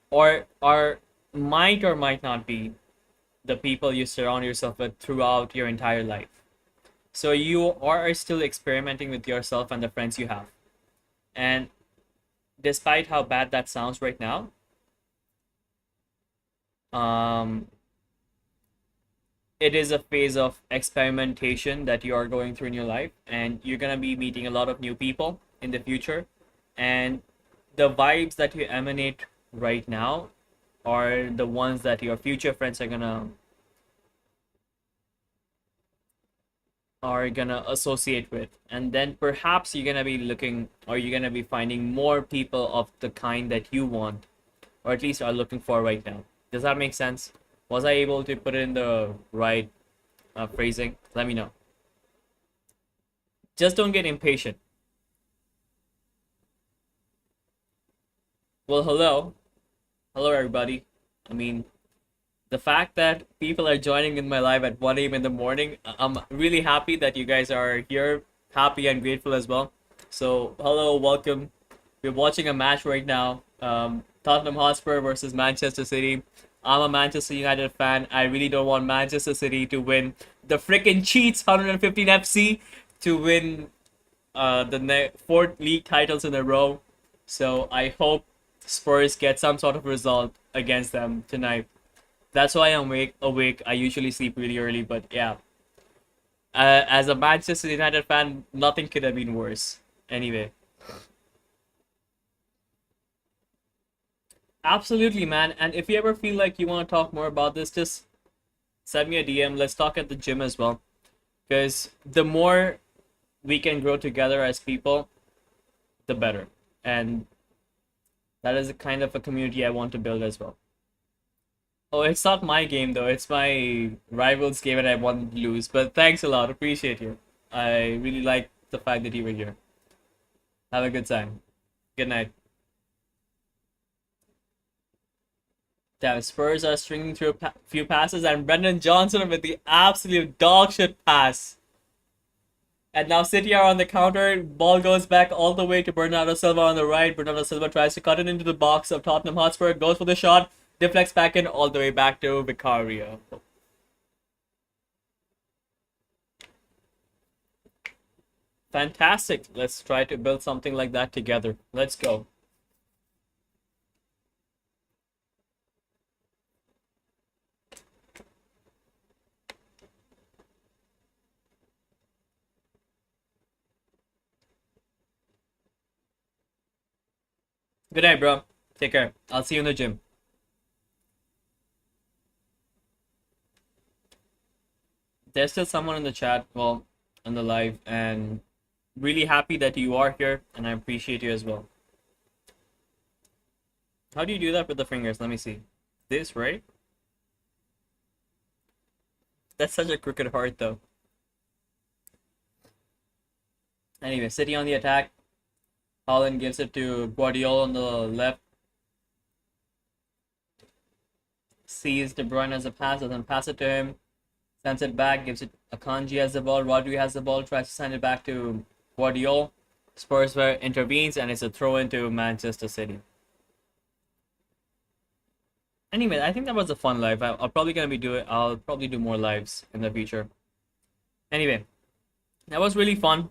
or are might or might not be the people you surround yourself with throughout your entire life. So you are still experimenting with yourself and the friends you have. And despite how bad that sounds right now, um, it is a phase of experimentation that you are going through in your life, and you're gonna be meeting a lot of new people in the future. And the vibes that you emanate right now are the ones that your future friends are gonna associate with, and then perhaps you're gonna be looking, or you're gonna be finding more people of the kind that you want, or at least are looking for right now. Does that make sense? Was I able to put it in the right phrasing? Let me know. Just don't get impatient. Well, hello everybody. I mean, the fact that people are joining in my live at 1 a.m. in the morning, I'm really happy that you guys are here, happy and grateful as well. So, hello, welcome. We're watching a match right now, Tottenham Hotspur versus Manchester City. I'm a Manchester United fan. I really don't want Manchester City to win. The freaking cheats 115 FC to win the fourth league titles in a row. So I hope Spurs get some sort of result against them tonight. That's why I'm awake. I usually sleep really early, but yeah. As a Manchester United fan, nothing could have been worse. Anyway, Absolutely, man. And if you ever feel like you want to talk more about this, just send me a DM. Let's talk at the gym as well. Because the more we can grow together as people, the better. And that is a kind of a community I want to build as well. Oh, it's not my game though. It's my rival's game and I wanted to lose. But thanks a lot. Appreciate you. I really like the fact that you were here. Have a good time. Good night. Damn, Spurs are stringing through a few passes and Brendan Johnson with the absolute dog shit pass. And now City are on the counter. Ball goes back all the way to Bernardo Silva on the right. Bernardo Silva tries to cut it into the box of Tottenham Hotspur. Goes for the shot. Deflects back in all the way back to Vicario. Fantastic. Let's try to build something like that together. Let's go. Good night, bro. Take care. I'll see you in the gym. There's still someone in the chat, well, on the live, and really happy that you are here, and I appreciate you as well. How do you do that with the fingers? Let me see. This, right? That's such a crooked heart, though. Anyway, City on the attack. Holland gives it to Guardiola on the left. Sees De Bruyne as a pass, doesn't pass it to him. Sends it back, gives it Akanji as the ball. Rodri has the ball, tries to send it back to Guardiola. Spurs intervenes, and it's a throw into Manchester City. Anyway, I think that was a fun live. I'll probably do more lives in the future. Anyway, that was really fun.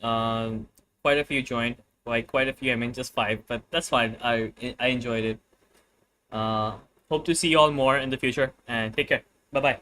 Quite a few joined. Like quite a few, I mean just 5, but that's fine. I enjoyed it. Hope to see you all more in the future, and take care. Bye bye.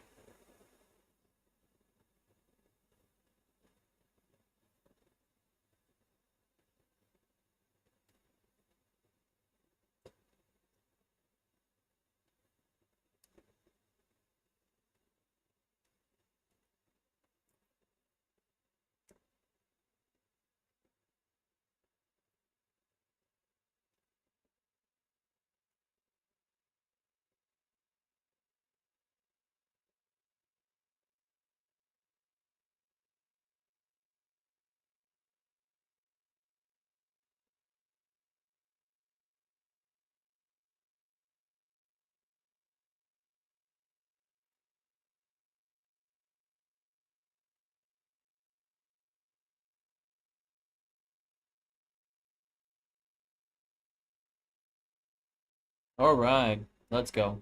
All right, let's go.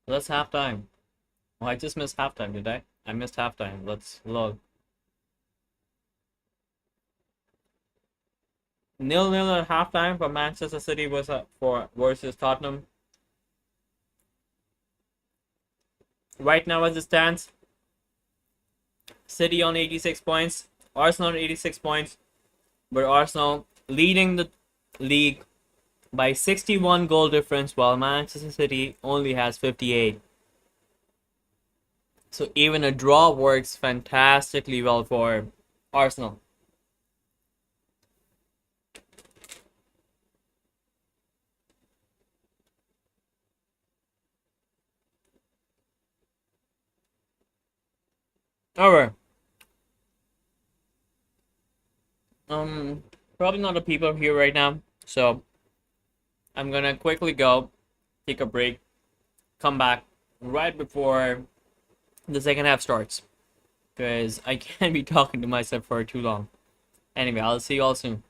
Let's halftime. Oh, I just missed halftime, did I? I missed halftime. Let's log. 0-0 at halftime for Manchester City versus Tottenham. Right now, as it stands, City on 86 points, Arsenal on 86 points, but Arsenal leading the league by 61 goal difference, while Manchester City only has 58. So even a draw works fantastically well for Arsenal. Alright. Probably not a people here right now, so I'm gonna quickly go, take a break, come back right before the second half starts, because I can't be talking to myself for too long. Anyway, I'll see you all soon.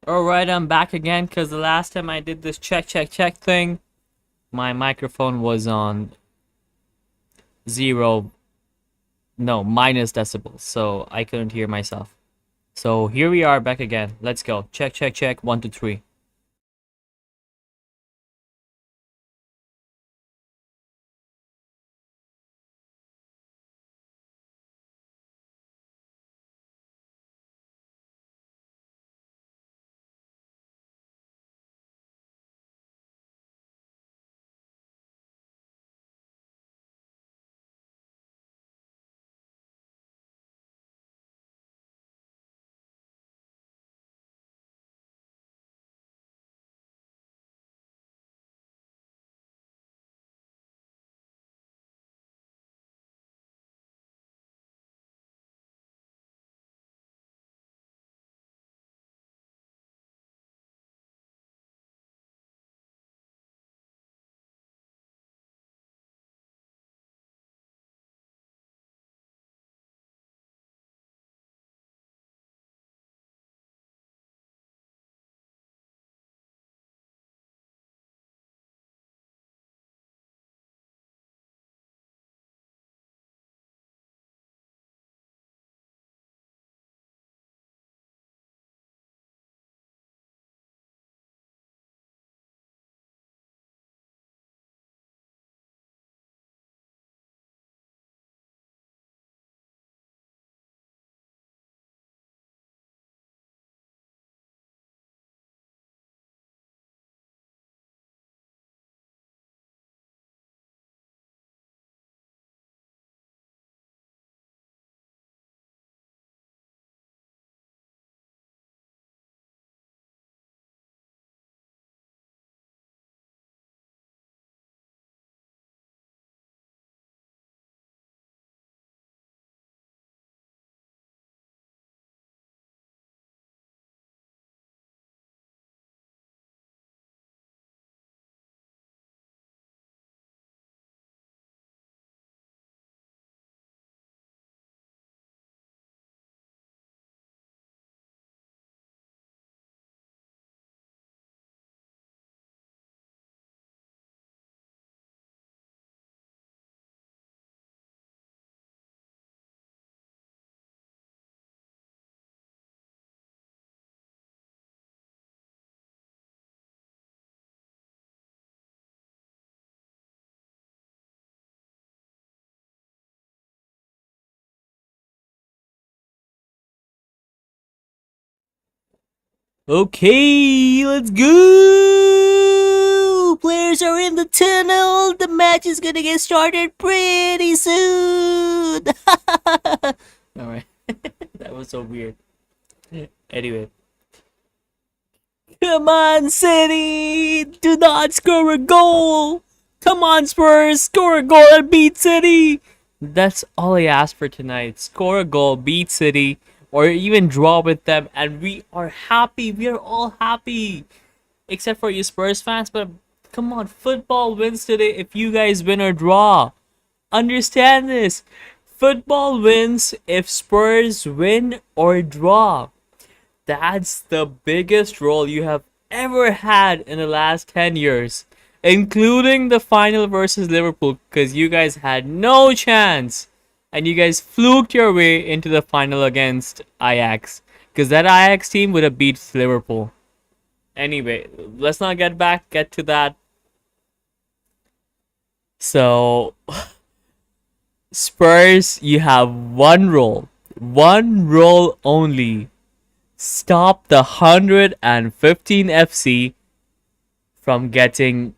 Alright, I'm back again because the last time I did this check thing, my microphone was on zero, no, minus decibels, so I couldn't hear myself. So here we are back again. Let's go. Check. 1, 2, 3. Okay, let's go! Players are in the tunnel. The match is gonna get started pretty soon. Alright. That was so weird. Anyway. Come on, City! Do not score a goal! Come on, Spurs! Score a goal and beat City! That's all I ask for tonight. Score a goal, beat City, or even draw with them, and we are happy. We are all happy. Except for you Spurs fans, but come on, football wins today if you guys win or draw. Understand this. Football wins if Spurs win or draw. That's the biggest role you have ever had in the last 10 years, including the final versus Liverpool, because you guys had no chance and you guys fluked your way into the final against Ajax, because that Ajax team would have beat Liverpool. Anyway, let's not get to that. So, Spurs, you have one role only. Stop the 115 FC from getting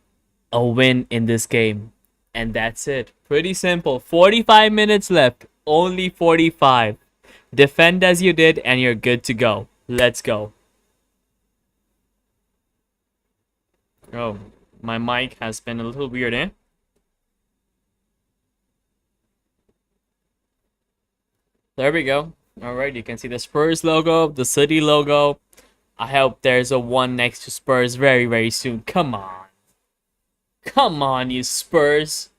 a win in this game. And that's it. Pretty simple. 45 minutes left. Only 45. Defend as you did and you're good to go. Let's go. Oh, my mic has been a little weird, eh? There we go. Alright, you can see the Spurs logo, the City logo. I hope there's a one next to Spurs very, very soon. Come on. Come on, you Spurs.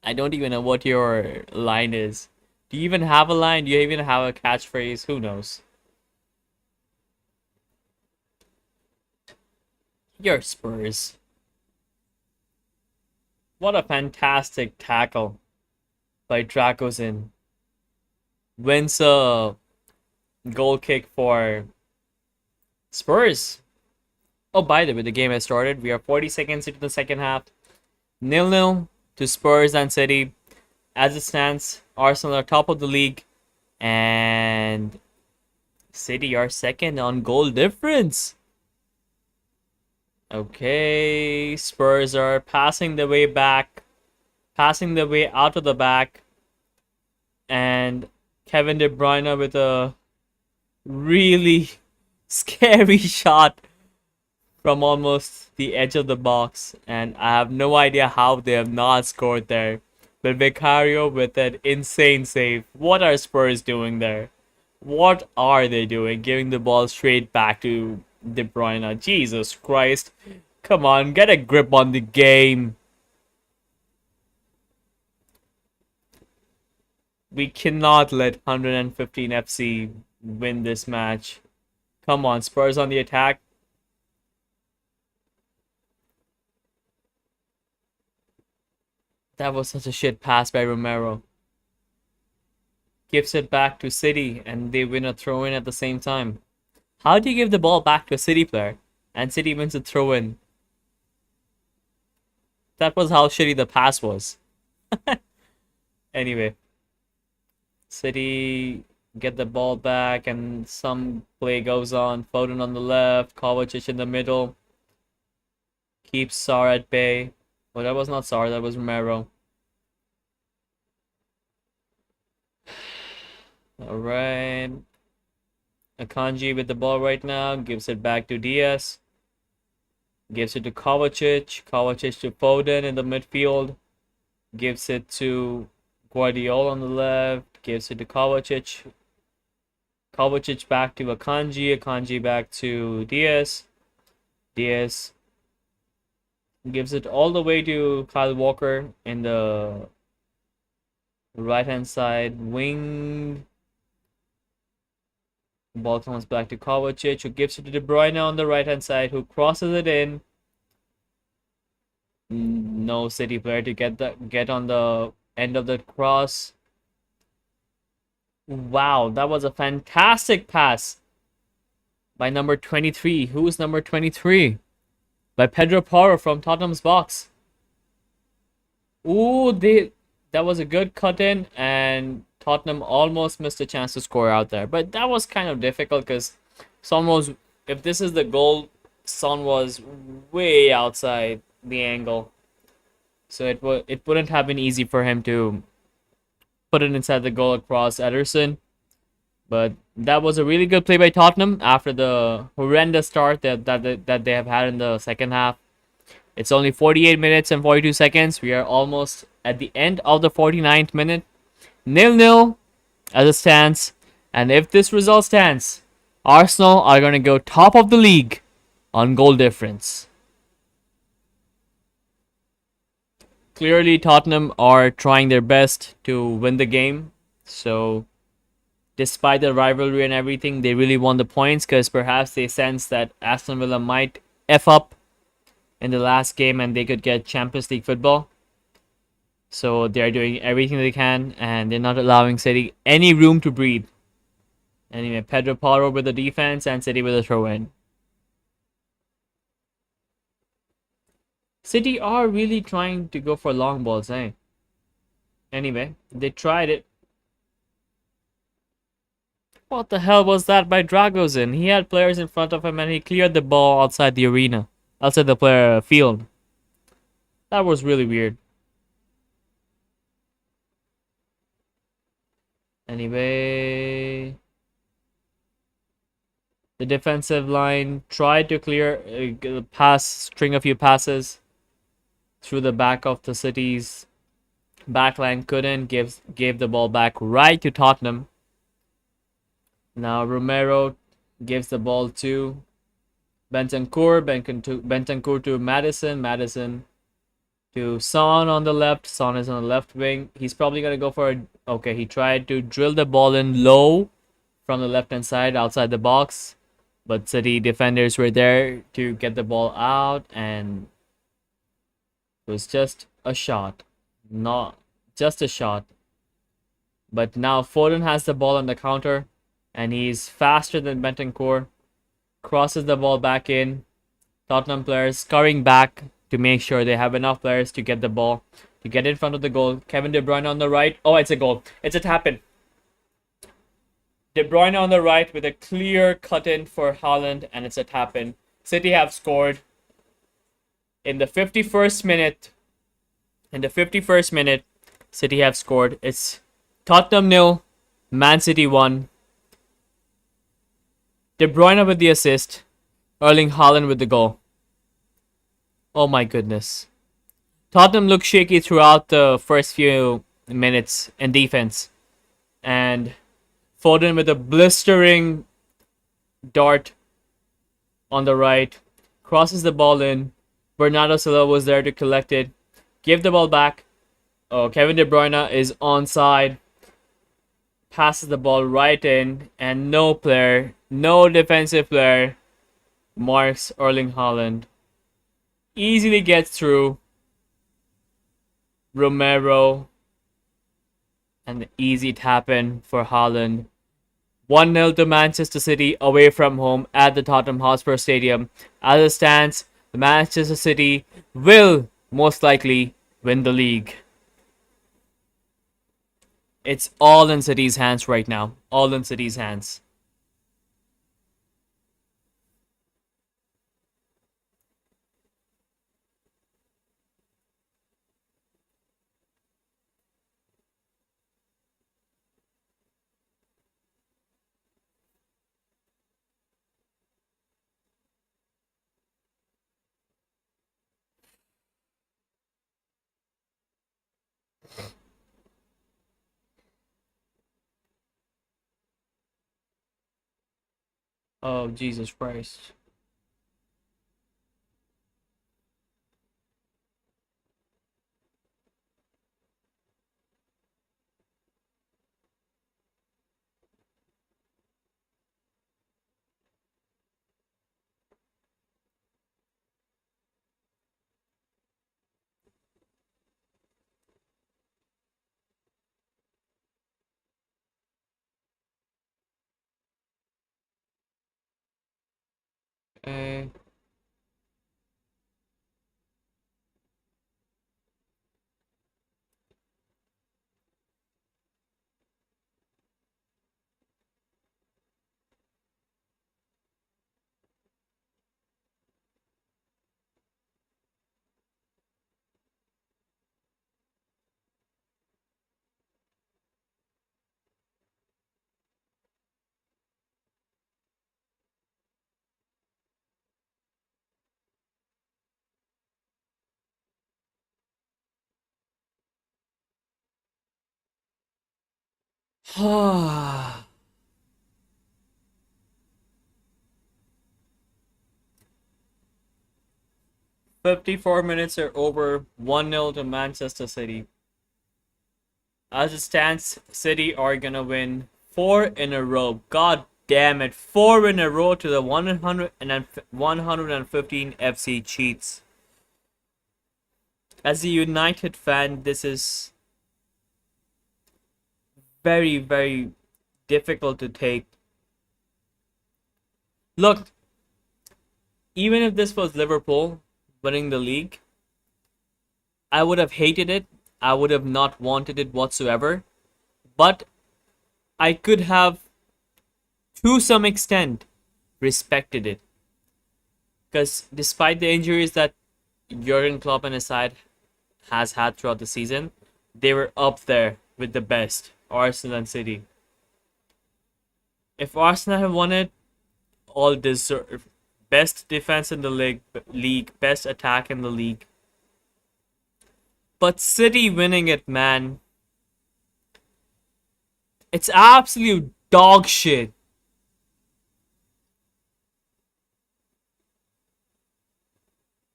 I don't even know what your line is. Do you even have a line? Do you even have a catchphrase? Who knows? Your Spurs. What a fantastic tackle by Dracosin. Wins a goal kick for Spurs. Oh, by the way, the game has started. We are 40 seconds into the second half. 0-0 to Spurs and City. As it stands, Arsenal are top of the league. And City are second on goal difference. Okay, Spurs are passing the way back. Passing the way out of the back. And Kevin De Bruyne with a really scary shot from almost the edge of the box, and I have no idea how they have not scored there. But Vicario with an insane save. What are Spurs doing there? What are they doing? Giving the ball straight back to De Bruyne. Jesus Christ. Come on, get a grip on the game. We cannot let 115 FC win this match. Come on, Spurs on the attack. That was such a shit pass by Romero. Gives it back to City and they win a throw-in at the same time. How do you give the ball back to a City player and City wins a throw-in? That was how shitty the pass was. Anyway, City get the ball back and some play goes on. Foden on the left, Kovacic in the middle. Keeps Sar at bay. Well, that was not Sar, that was Romero. Alright. Akanji with the ball right now. Gives it back to Diaz. Gives it to Kovacic. Kovacic to Foden in the midfield. Gives it to Guardiola on the left. Gives it to Kovacic. Kovacic back to Akanji. Akanji back to Diaz. Diaz gives it all the way to Kyle Walker in the right hand side wing. The ball comes back to Kovacic, who gives it to De Bruyne on the right hand side, who crosses it in. No City player to get on the end of the cross. Wow, that was a fantastic pass by number 23. Who is number 23? By Pedro Porro from Tottenham's box. Ooh, that was a good cut in, and Tottenham almost missed a chance to score out there. But that was kind of difficult because if this is the goal, Son was way outside the angle. So it wouldn't have been easy for him to put it inside the goal across Ederson. But that was a really good play by Tottenham after the horrendous start that they have had in the second half. It's only 48 minutes and 42 seconds. We are almost at the end of the 49th minute. 0-0 as it stands. And if this result stands, Arsenal are going to go top of the league on goal difference. Clearly, Tottenham are trying their best to win the game. So, despite the rivalry and everything, they really want the points because perhaps they sense that Aston Villa might F up in the last game and they could get Champions League football. So they're doing everything they can and they're not allowing City any room to breathe. Anyway, Pedro Porro with the defense and City with a throw-in. City are really trying to go for long balls, eh? Anyway, they tried it. What the hell was that by Dragosin? He had players in front of him and he cleared the ball outside the arena. Outside the player field. That was really weird. Anyway, the defensive line tried to clear string a few passes through the back of the City's backline. Couldn't gave the ball back right to Tottenham. Now Romero gives the ball to Bentancur to Madison to Son on the left. Son is on the left wing. He's probably going to go for okay, he tried to drill the ball in low from the left hand side outside the box. But City defenders were there to get the ball out, and it was just a shot. Not just a shot. But now Foden has the ball on the counter, and he's faster than Bentancur. Crosses the ball back in. Tottenham players scurrying back to make sure they have enough players to get the ball, to get in front of the goal. Kevin De Bruyne on the right. Oh, it's a goal. It's a tap in. De Bruyne on the right with a clear cut in for Haaland, and it's a tap in. City have scored in the 51st minute. In the 51st minute, City have scored. It's Tottenham nil, Man City 1. De Bruyne with the assist. Erling Haaland with the goal. Oh my goodness. Tottenham looked shaky throughout the first few minutes in defense. And Foden with a blistering dart on the right. Crosses the ball in. Bernardo Silva was there to collect it. Give the ball back. Oh, Kevin De Bruyne is onside. Passes the ball right in. And no player, no defensive player marks Erling Haaland. Easily gets through. Romero. And the easy tap in for Haaland. 1-0 to Manchester City away from home at the Tottenham Hotspur Stadium. As it stands, the Manchester City will most likely win the league. It's all in City's hands right now. All in City's hands. Oh, Jesus Christ. Uh, 54 minutes are over. 1-0 to Manchester City. As it stands, City are gonna win 4 in a row. God damn it. 4 in a row to the 115 FC cheats. As a United fan, this is very, very difficult to take. Look, even if this was Liverpool winning the league, I would have hated it. I would have not wanted it whatsoever. But I could have, to some extent, respected it. Because despite the injuries that Jurgen Klopp and his side has had throughout the season, they were up there with the best, Arsenal and City. If Arsenal had won it, all deserve best defense in the league, best attack in the league. But City winning it, man, it's absolute dog shit.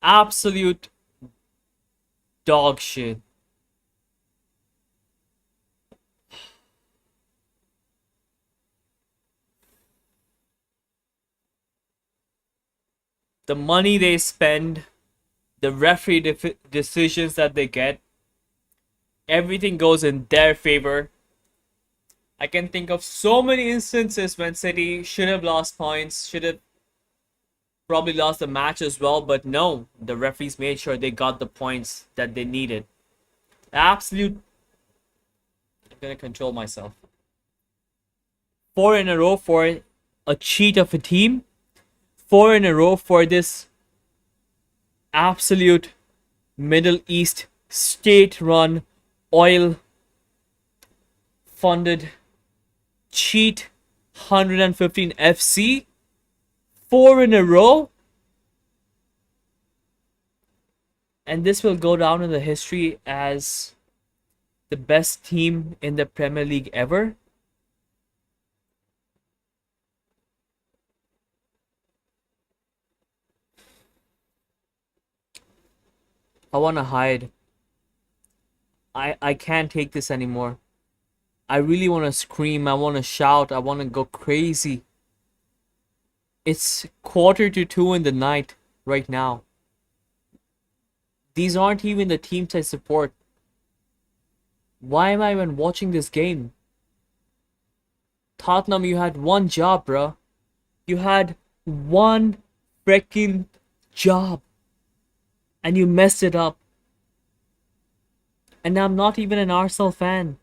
Absolute dog shit. The money they spend, the referee decisions that they get, everything goes in their favor. I can think of so many instances when City should have lost points, should have probably lost the match as well, but no, the referees made sure they got the points that they needed. Absolute. I'm gonna control myself. Four in a row for a cheat of a team. Four in a row for this absolute Middle East state-run, oil-funded cheat 115 FC. Four in a row. And this will go down in the history as the best team in the Premier League ever. I want to hide. I can't take this anymore. I really want to scream. I want to shout. I want to go crazy. It's 1:45 in the night right now. These aren't even the teams I support. Why am I even watching this game? Tottenham, you had one job, bro. You had one freaking job. And you messed it up. And I'm not even an Arsenal fan.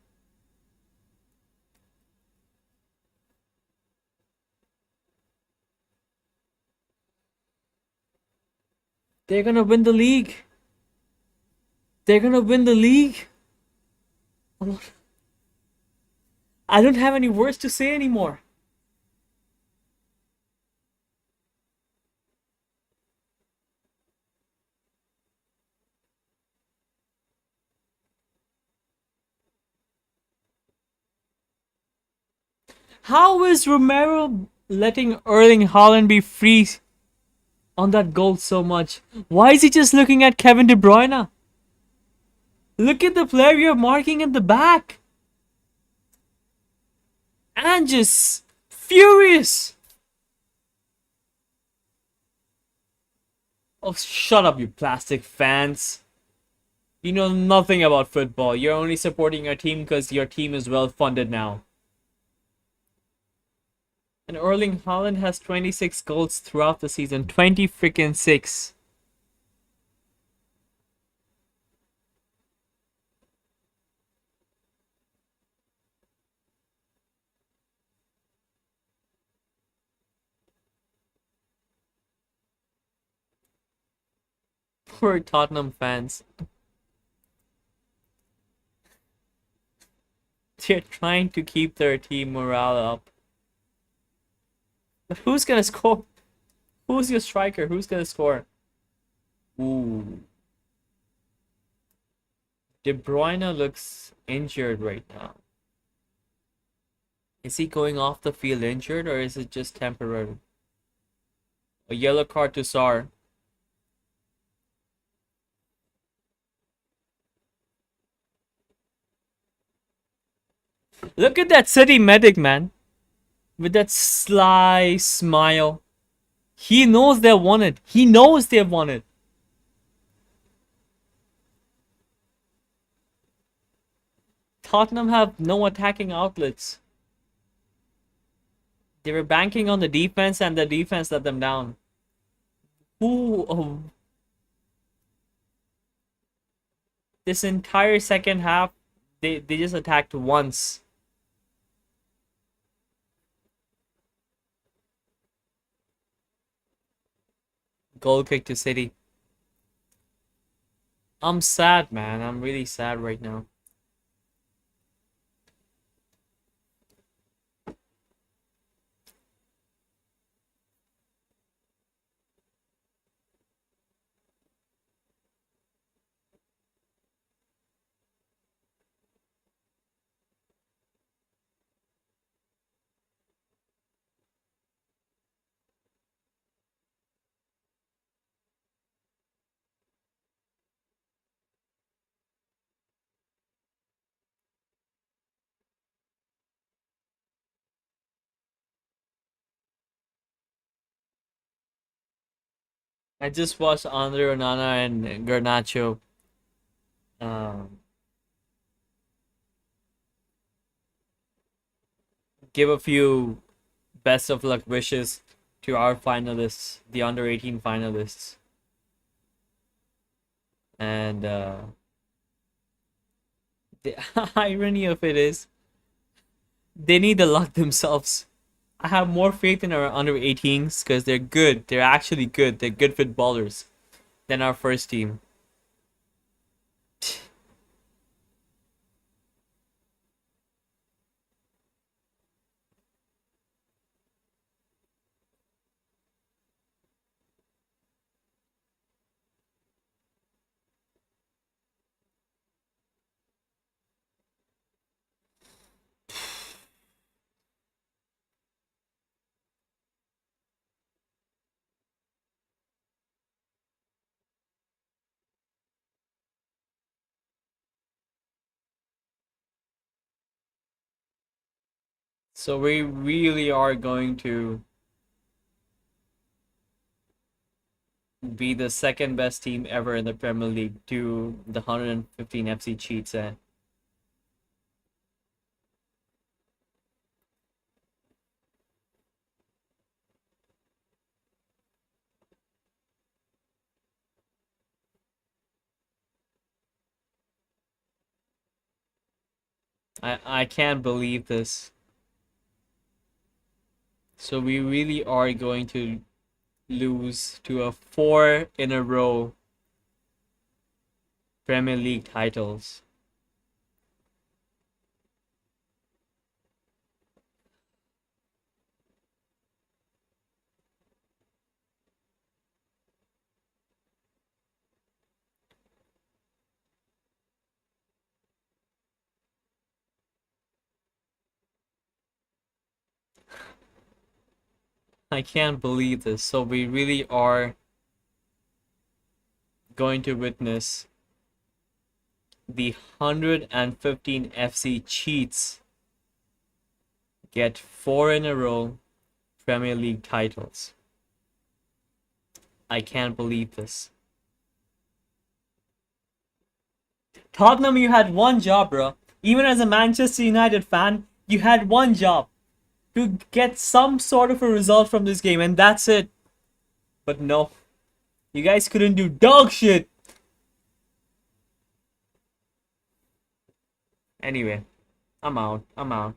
They're gonna win the league. They're gonna win the league. I don't have any words to say anymore. How is Romero letting Erling Haaland be free on that goal so much? Why is he just looking at Kevin De Bruyne? Look at the player you're marking in the back. And just furious. Oh, shut up, you plastic fans. You know nothing about football. You're only supporting your team because your team is well funded now. And Erling Haaland has 26 goals throughout the season. 20 freaking 6. Poor Tottenham fans. They're trying to keep their team morale up. But who's gonna score? Who's your striker? Who's gonna score? Ooh. De Bruyne looks injured right now. Is he going off the field injured or is it just temporary? A yellow card to Sar. Look at that City medic, man. With that sly smile. He knows they won it. He knows they won it. Tottenham have no attacking outlets. They were banking on the defense and the defense let them down. Who? Oh, this entire second half, they just attacked once. Goal kick to City. I'm sad, man. I'm really sad right now. I just watched Andre Onana and Garnacho um, give a few best of luck wishes to our finalists, the under 18 finalists. And the irony of it is, they need the luck themselves. I have more faith in our under 18s because they're good. They're actually good. They're good footballers than our first team. So we really are going to be the second best team ever in the Premier League to the 115 FC cheats. And I can't believe this. So we really are going to lose to a four in a row Premier League titles. I can't believe this. So we really are going to witness the 115 FC cheats get four in a row Premier League titles. I can't believe this. Tottenham, you had one job, bro. Even as a Manchester United fan, you had one job to get some sort of a result from this game, and that's it. But no, you guys couldn't do dog shit. Anyway, I'm out. I'm out.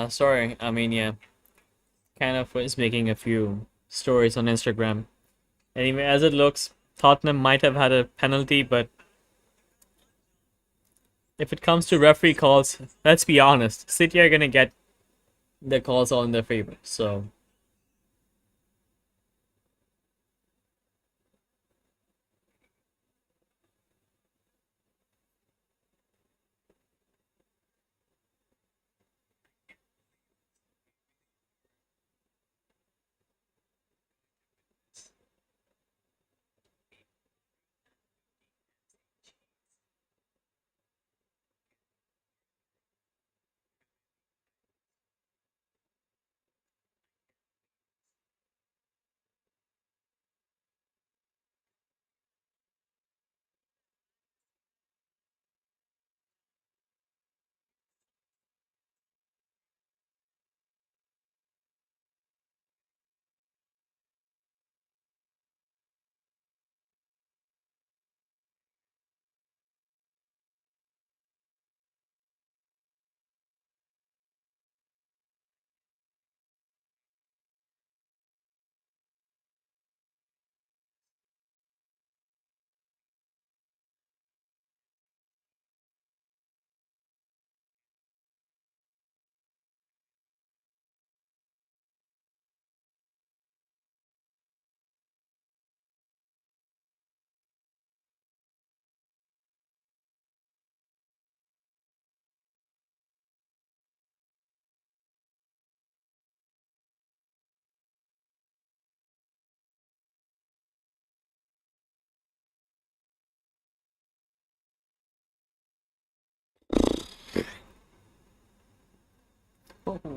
Sorry. I mean, yeah, kind of was making a few stories on Instagram. Anyway, as it looks, Tottenham might have had a penalty, but if it comes to referee calls, let's be honest, City are gonna get the calls all in their favor. So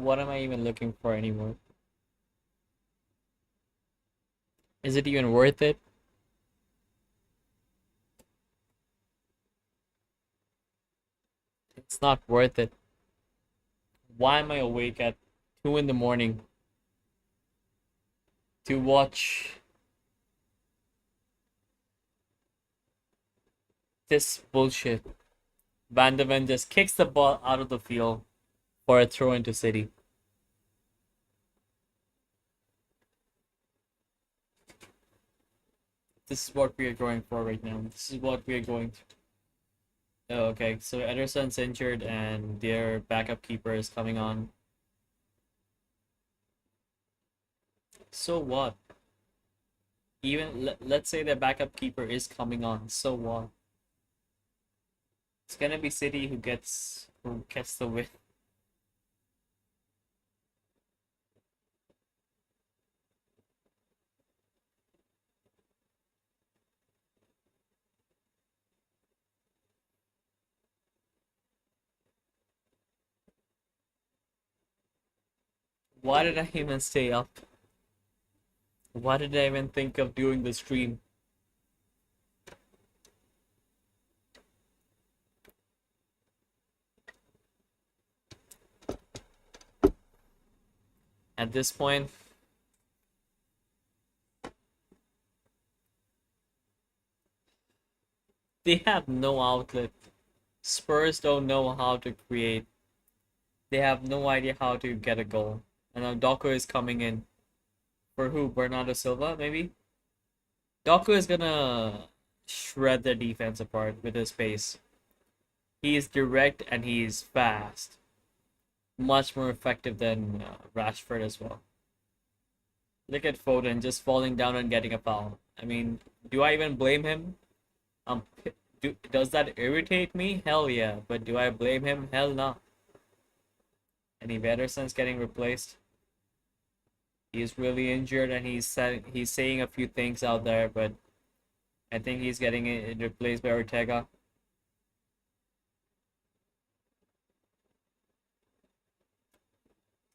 What am I even looking for anymore? Is it even worth it? It's not worth it. Why am I awake at 2 in the morning to watch this bullshit? Van de Ven just kicks the ball out of the field for a throw into City. This is what we are going for right now. This is what we are going to. Oh, okay, so Ederson's injured and their backup keeper is coming on. So what? Even let's say their backup keeper is coming on. So what? It's gonna be City who gets the win. Why did I even stay up? Why did I even think of doing the stream? At this point, they have no outlet. Spurs don't know how to create. They have no idea how to get a goal. And now Doku is coming in. For who? Bernardo Silva, maybe? Doku is gonna shred their defense apart with his pace. He is direct and he's fast. Much more effective than Rashford as well. Look at Foden just falling down and getting a foul. I mean, do I even blame him? Um, does that irritate me? Hell yeah. But do I blame him? Hell no. And if Ederson's getting replaced, he's really injured and he's saying a few things out there, but I think he's getting it replaced by Ortega.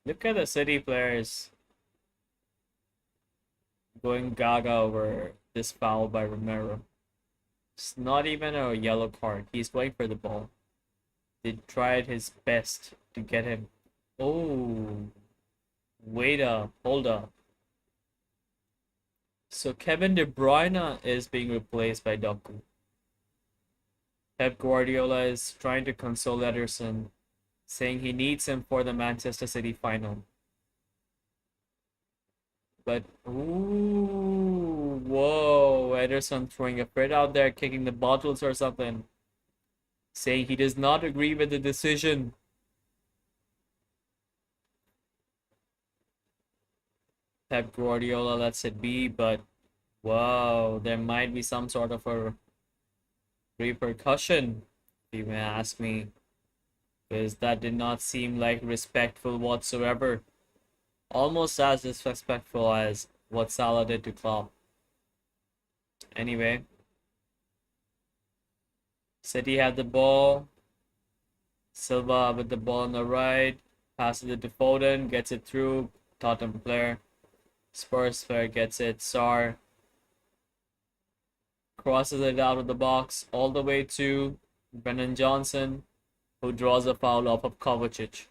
Look at the City players going gaga over this foul by Romero. It's not even a yellow card. He's going for the ball. They tried his best to get him. Oh, wait up, hold up. So Kevin De Bruyne is being replaced by Doku. Pep Guardiola is trying to console Ederson, saying he needs him for the Manchester City final. But, ooh, whoa, Ederson throwing a fit out there, kicking the bottles or something, saying he does not agree with the decision. Pep Guardiola lets it be, but wow, there might be some sort of a repercussion, if you may ask me, because that did not seem like respectful whatsoever. Almost as disrespectful as what Salah did to Klopp. Anyway, City had the ball. Silva with the ball on the right, passes it to Foden, gets it through. Tottenham player. Spurs player gets it. Sar crosses it out of the box all the way to Brennan Johnson, who draws a foul off of Kovacic.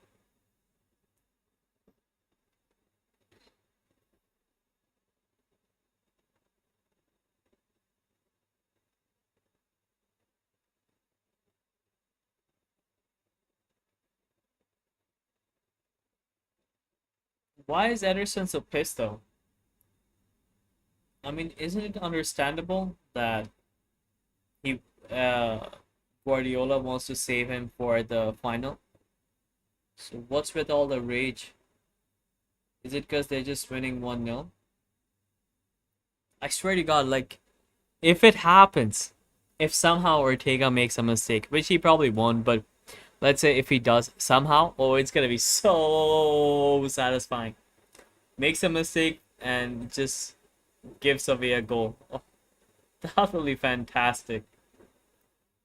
Why is Ederson so pissed though? I mean, isn't it understandable that he Guardiola wants to save him for the final? So what's with all the rage? Is it because they're just winning 1-0? I swear to God, like, if it happens, if somehow Ortega makes a mistake, which he probably won't, but let's say if he does somehow, oh, it's gonna be so satisfying. Makes a mistake and just gives away a goal. Oh, that will be fantastic.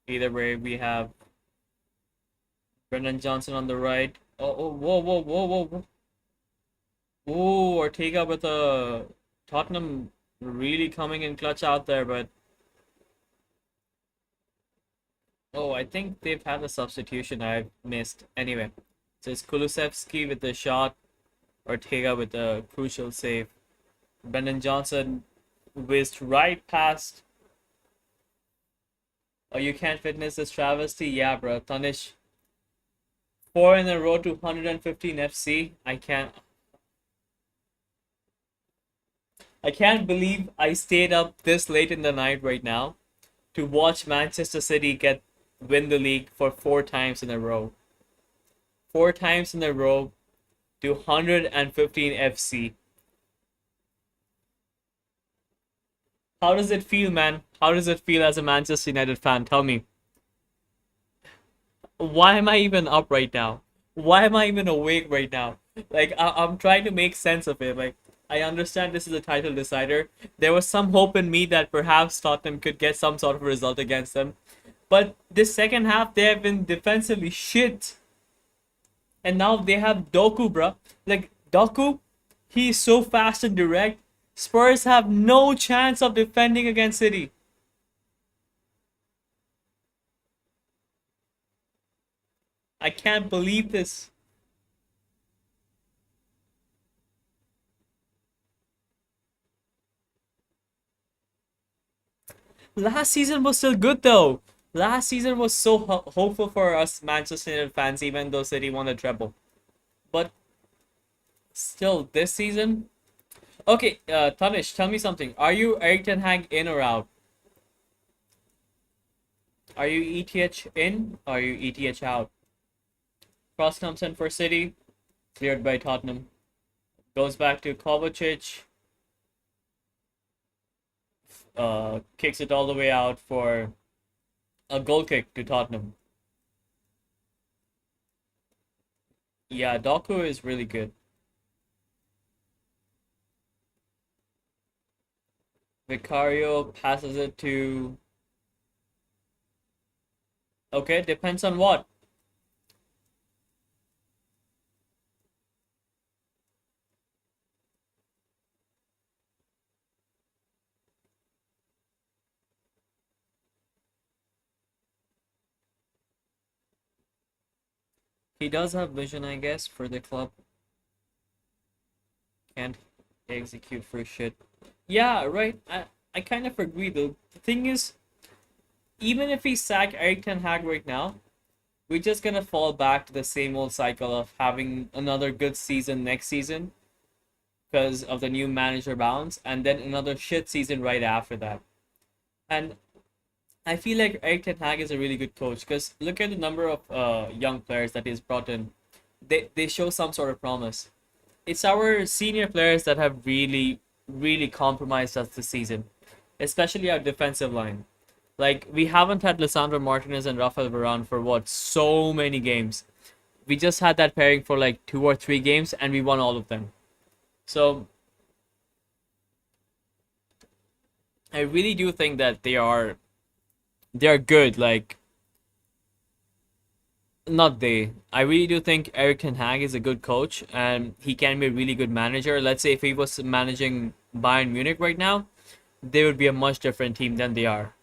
Either way, we have Brendan Johnson on the right, Oh, whoa, whoa, whoa, whoa, whoa. Ooh, Ortega with a Tottenham really coming in clutch out there, but oh, I think they've had a substitution I've missed. Anyway, so it's Kulusevski with the shot, Ortega with a crucial save. Brendan Johnson whizzed right past. Oh, you can't witness this travesty? Yeah, bro. Tanish, four in a row to 115 FC. I can't believe I stayed up this late in the night right now to watch Manchester City get win the league for four times in a row. Four times in a row to 115 FC. How does it feel, man? How does it feel as a Manchester United fan? Tell me. Why am I even up right now? Why am I even awake right now? Like, I'm trying to make sense of it. Like, I understand this is a title decider. There was some hope in me that perhaps Tottenham could get some sort of result against them. But this second half, they have been defensively shit. And now they have Doku, bruh. Like, Doku, he's so fast and direct. Spurs have no chance of defending against City. I can't believe this. Last season was still good though. Last season was so hopeful for us Manchester United fans, even though City won the treble. But still, this season. Okay, Tanish, tell me something. Are you Eric Ten Hag in or out? Are you ETH in? Or are you ETH out? Cross comes in for City, cleared by Tottenham. Goes back to Kovacic. Kicks it all the way out for a goal kick to Tottenham. Yeah, Doku is really good. Vicario passes it to. Okay, depends on what. He does have vision, I guess, for the club. Can't execute for shit. Yeah, right. I kind of agree though. The thing is, even if we sack Eric Ten Hag right now, we're just gonna fall back to the same old cycle of having another good season next season because of the new manager bounce, and then another shit season right after that. And I feel like Eric Ten Hag is a really good coach because look at the number of young players that he's brought in. They show some sort of promise. It's our senior players that have really compromised us this season, especially our defensive line. Like we haven't had Lisandro Martinez and Rafael Varane for what so many games. We just had that pairing for like two or three games, and we won all of them. So I really do think that they are good. Like not they. I really do think Eric Ten Hag is a good coach, and he can be a really good manager. Let's say if he was managing Bayern Munich right now, they would be a much different team than they are.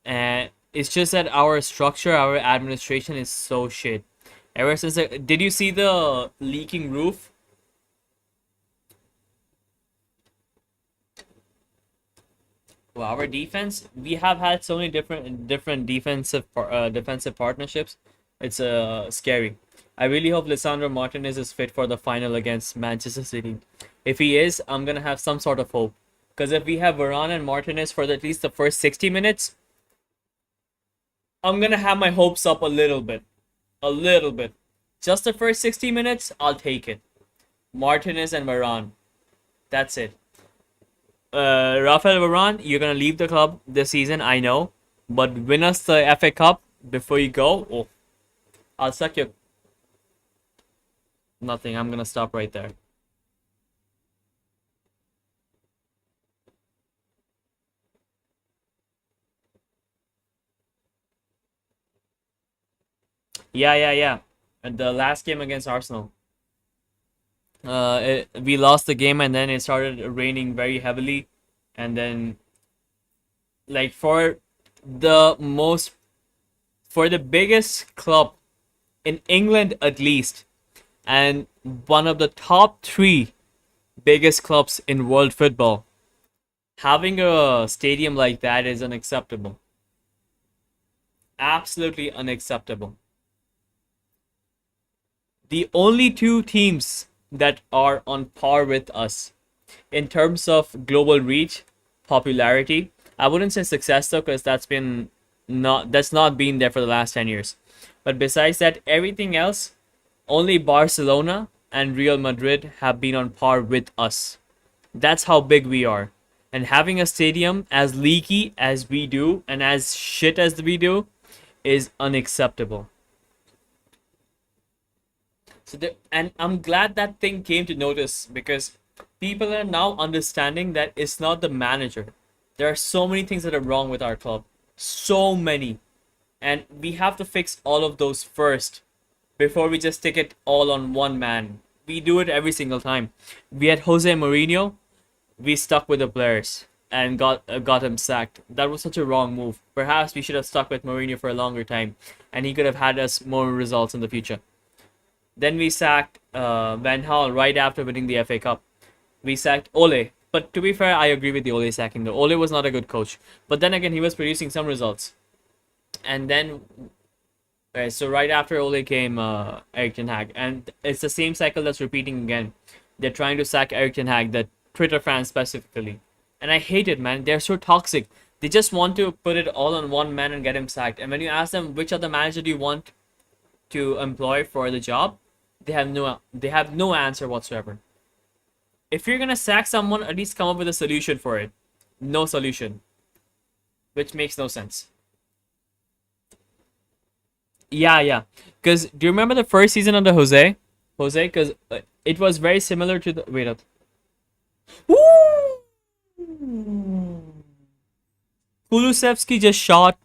And it's just that our structure, our administration is so shit. Ever since did you see the leaking roof? Well, our defense, we have had so many different defensive partnerships. It's scary. I really hope Lisandro Martinez is fit for the final against Manchester City. If he is, I'm gonna have some sort of hope. Because if we have Varane and Martinez for at least the first 60 minutes, I'm gonna have my hopes up a little bit. A little bit. Just the first 60 minutes, I'll take it. Martinez and Varane. That's it. Rafael Varane, you're gonna leave the club this season, I know, but win us the FA Cup before you go. Oh, I'll suck your nothing. I'm gonna stop right there. Yeah, yeah, yeah. And the last game against Arsenal. We lost the game and then it started raining very heavily, and then like the most for the biggest club in England at least, and one of the top three biggest clubs in world football, having a stadium like that is unacceptable. Absolutely unacceptable. The only two teams that are on par with us in terms of global reach, popularity. I wouldn't say success though, because that's not been there for the last 10 years. But besides that, everything else, only Barcelona and Real Madrid have been on par with us. That's how big we are. And having a stadium as leaky as we do and as shit as we do is unacceptable. And I'm glad that thing came to notice, because people are now understanding that it's not the manager. There are so many things that are wrong with our club. So many. And we have to fix all of those first before we just stick it all on one man. We do it every single time. We had Jose Mourinho, we stuck with the players and got him sacked. That was such a wrong move. Perhaps we should have stuck with Mourinho for a longer time, and he could have had us more results in the future. Then we sacked Van Gaal right after winning the FA Cup. We sacked Ole. But to be fair, I agree with the Ole sacking though. Ole was not a good coach. But then again, he was producing some results. And then, so right after Ole came Erik Ten Hag. And it's the same cycle that's repeating again. They're trying to sack Erik Ten Hag, the Twitter fans specifically. And I hate it, man. They're so toxic. They just want to put it all on one man and get him sacked. And when you ask them which other manager do you want to employ for the job, they have no answer whatsoever. If you're gonna sack someone, at least come up with a solution for it. No solution, which makes no sense. Yeah, yeah. Because do you remember the first season under Jose? Jose, because it was very similar to the. Wait up. Woo! Kulusevski just shot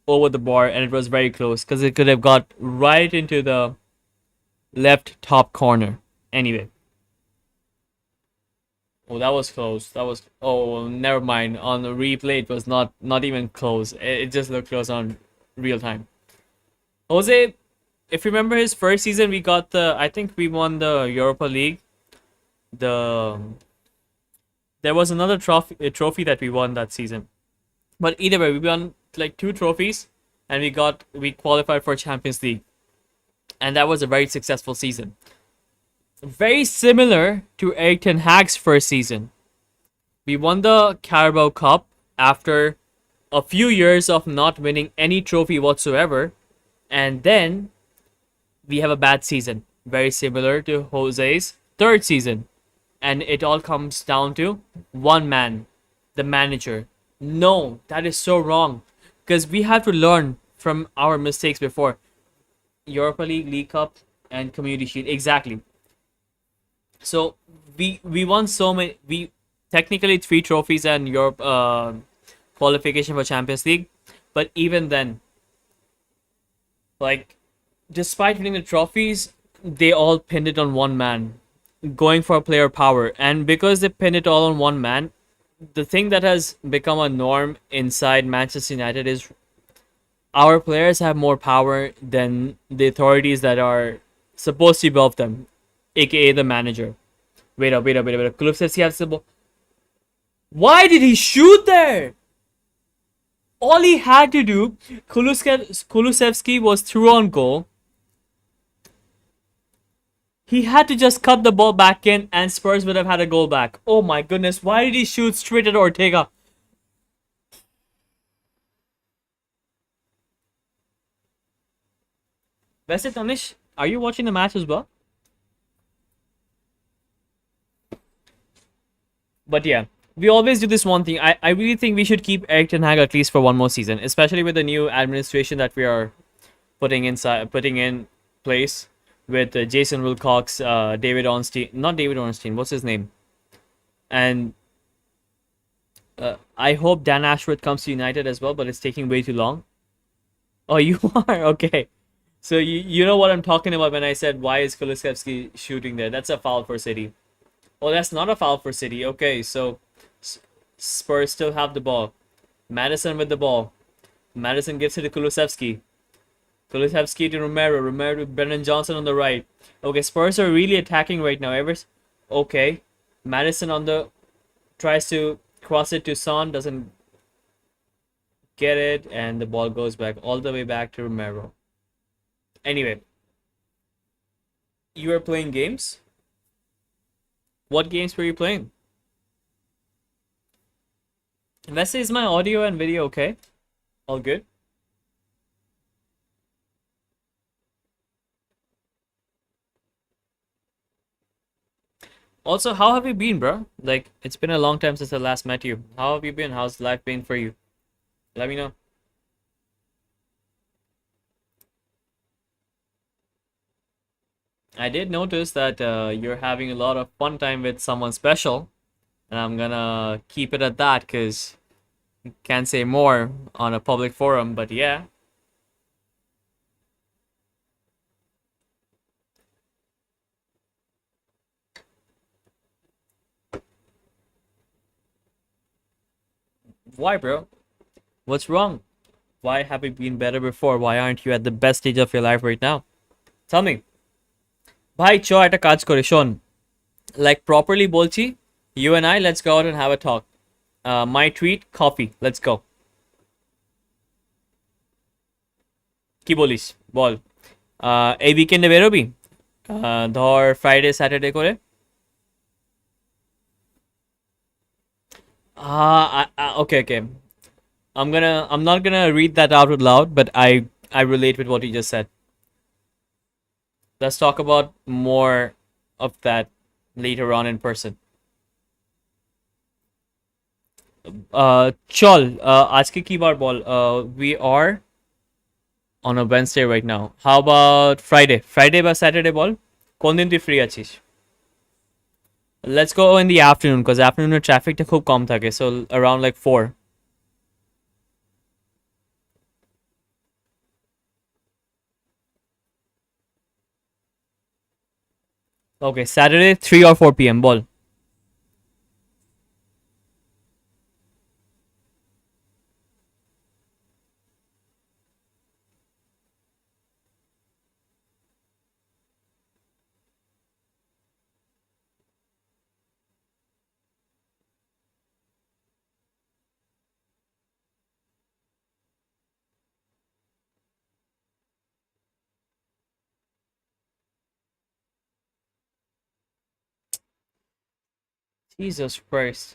over the bar, and it was very close because it could have got right into the left top corner. Anyway. Oh, that was close. That was. Oh, never mind. On the replay, it was not even close. It just looked close on real time. Jose, if you remember his first season, we got the. I think we won the Europa League. The There was another trophy that we won that season. But either way, we won like two trophies, and we qualified for Champions League, and that was a very successful season. Very similar to Erik Ten Hag's first season. We won the Carabao Cup after a few years of not winning any trophy whatsoever, and then we have a bad season. Very similar to Jose's third season. And it all comes down to one man, the manager. No, that is so wrong. Because we have to learn from our mistakes before. Europa League, League Cup, and Community Shield. Exactly. So we won so many. We technically three trophies and Europe qualification for Champions League. But even then, like, despite winning the trophies, they all pinned it on one man, going for player power. And because they pinned it all on one man, the thing that has become a norm inside Manchester United is our players have more power than the authorities that are supposed to be above them, aka the manager. Wait up. Kulusevski has the ball. Why did he shoot there? All he had to do, Kulusevski was through on goal. He had to just cut the ball back in, and Spurs would have had a goal back. Oh my goodness, why did he shoot straight at Ortega? Weston Tanish, are you watching the match as well? But yeah, we always do this one thing. I really think we should keep Erik Ten Hag at least for one more season, especially with the new administration that we are putting in place with Jason Wilcox, David Ornstein, not David Ornstein, what's his name? And I hope Dan Ashworth comes to United as well, but it's taking way too long. Oh, you are? Okay. So you know what I'm talking about when I said why is Kulusevski shooting there? That's a foul for City. Oh, that's not a foul for City. Okay, so Spurs still have the ball. Madison with the ball. Madison gives it to Kulusevski. Kulusevski to Romero. Romero to Brennan Johnson on the right. Okay, Spurs are really attacking right now. Okay. Madison on the tries to cross it to Son, doesn't get it, and the ball goes back all the way back to Romero. Anyway, you are playing games? What games were you playing? Wesley, is my audio and video okay? All good? Also, how have you been, bro? Like, it's been a long time since I last met you. How have you been? How's life been for you? Let me know. I did notice that you're having a lot of fun time with someone special, and I'm gonna keep it at that because can't say more on a public forum, but yeah. Why, bro? What's wrong? Why have you been better before? Why aren't you at the best stage of your life right now? Tell me. ভাই চ একটা কাজ করে শোন like properly বলছি you and I let's go out and have a talk. My treat coffee. Let's go. কি বলিস বল এই উইকেন্ডে বেরোবি ধর ফ্রাইডে স্যাটারডে করে okay, okay. I'm not gonna read that out loud, but I relate with what you just said. Let's talk about more of that later on in person. চল আজকে কি বার বল we are on a Wednesday right now. How about Friday বা Saturday বল কোন দিন তুই free আছিস? Let's go in the afternoon because afternoon ট্রাফিকটা খুব কম থাকে, so around like 4. Okay, Saturday 3 or 4 p.m. ball. Jesus Christ.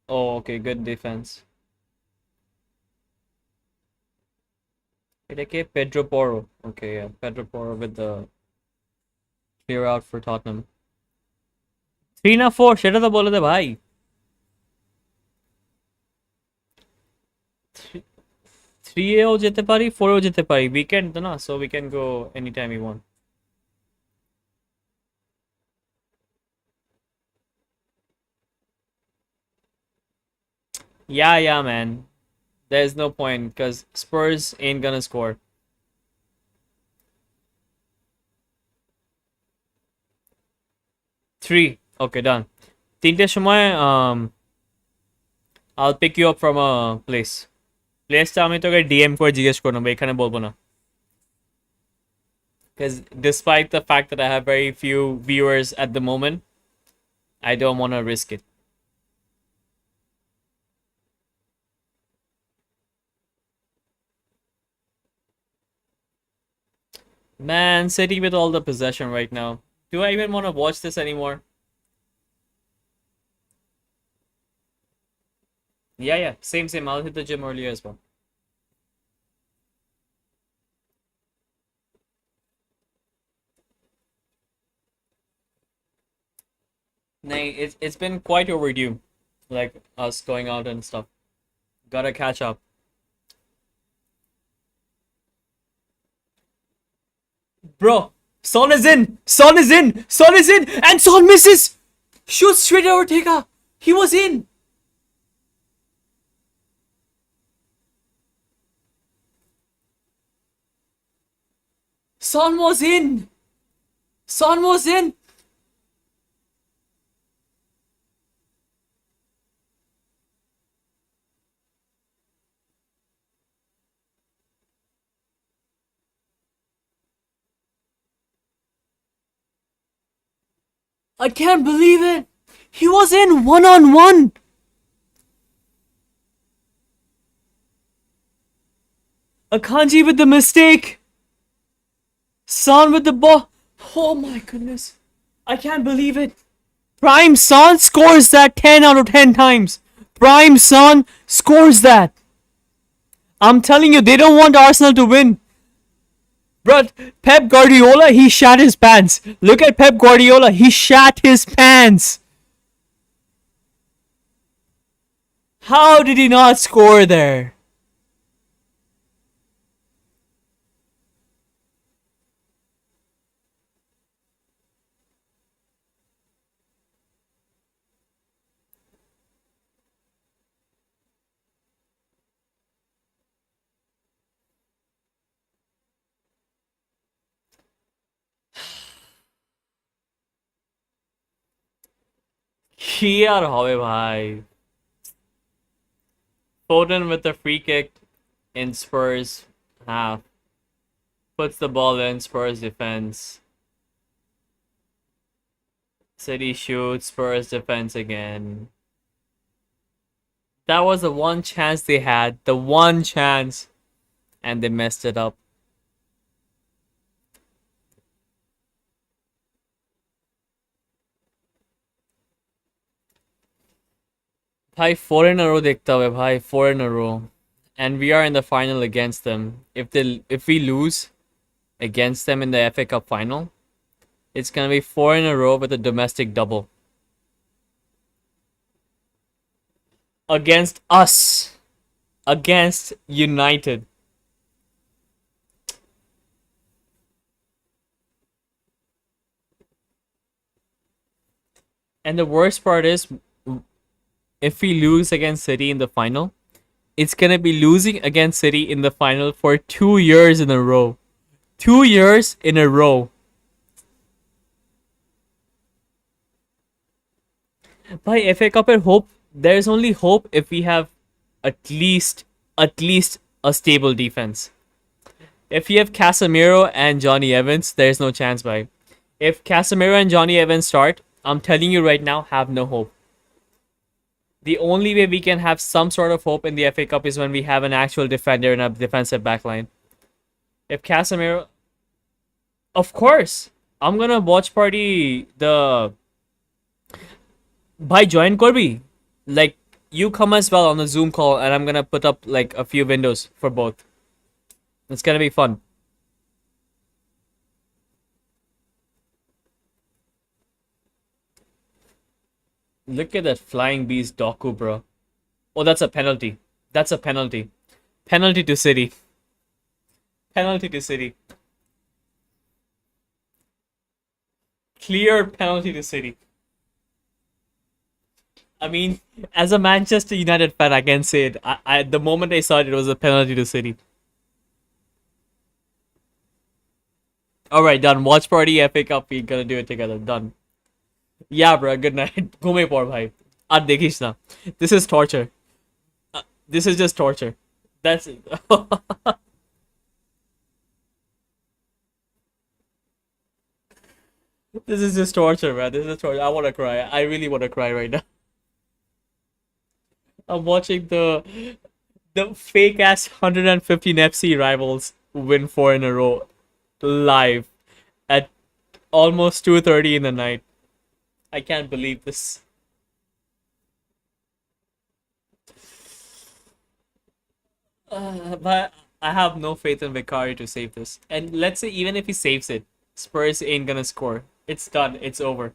Oh, okay, good defense. Okay, Pedro Porro. Okay, yeah, Pedro Porro with the clear out for Tottenham. 3 না 4 সেটা তো বলে দে ভাই. 3 এও যেতে পারি 4 এও যেতে পারি weekend তো না, so we can go anytime we want. Yeah, man. There's no point because Spurs ain't gonna score. 3. Okay, done. 3টের সময় I'll pick you up from a place. প্লেসটা আমি তোকে ডিএম করে জিজ্ঞেস করে নেবো, এখানে বলবো না. Because despite the fact that I have very few viewers at the moment, I don't want to risk it. Man, City with all the possession right now. Do I even want to watch this anymore? Yeah. Same. I'll hit the gym earlier as well. Nay, it's been quite overdue. Like us going out and stuff. Gotta catch up. Bro, Son is in! Son is in! Son is in! And Son misses! Shoots straight at Ortega! He was in! Son was in. Son was in. I can't believe it. He was in one on one. Akanji with the mistake. Son with the ball. Oh my goodness. I can't believe it. Prime Son scores that 10 out of 10 times. Prime Son scores that. I'm telling you, they don't want Arsenal to win. But Pep Guardiola, he shat his pants. Look at Pep Guardiola, he shat his pants. How did he not score there? কি আর হবে ভাই? Foden with the free kick in Spurs half. Puts the ball in Spurs defense. City shoots, Spurs defense again. That was the one chance they had. The one chance. And they messed it up. भाई 4 in a row देखता हुए भाई 4 in a row. And we are in the final against them. If we lose against them in the FA Cup final, it's gonna be 4 in a row with a domestic double. Against us. Against United. And the worst part is, if we lose against City in the final, it's gonna be losing against City in the final for 2 years in a row. 2 years in a row. By FA Cup hope, there's only hope if we have at least a stable defense. If you have Casemiro and Johnny Evans, there's no chance, by. If Casemiro and Johnny Evans start, I'm telling you right now, have no hope. The only way we can have some sort of hope in the FA Cup is when we have an actual defender in a defensive backline. If Casemiro... Of course! I'm gonna watch party the... By join Corby. Like, you come as well on the Zoom call and I'm gonna put up like a few windows for both. It's gonna be fun. Look at that flying beast Doku, bro. Oh, that's a penalty. That's a penalty. Penalty to City. Penalty to City. Clear penalty to City. I mean, as a Manchester United fan, I can say it. The moment I saw it, it was a penalty to City. Alright, done. Watch party, FA Cup. We're gonna do it together. Done. Yeah, bro. Good night. घूमे पड़ भाई. आज देखिस ना. This is torture. This is just torture. That's it. This is just torture, man. This is torture. I want to cry. I really want to cry right now. I'm watching the fake ass 115 FC rivals win 4 in a row live at almost 2:30 in the night. I can't believe this. But I have no faith in Vicari to save this. And let's say even if he saves it, Spurs ain't gonna score. It's done. It's over.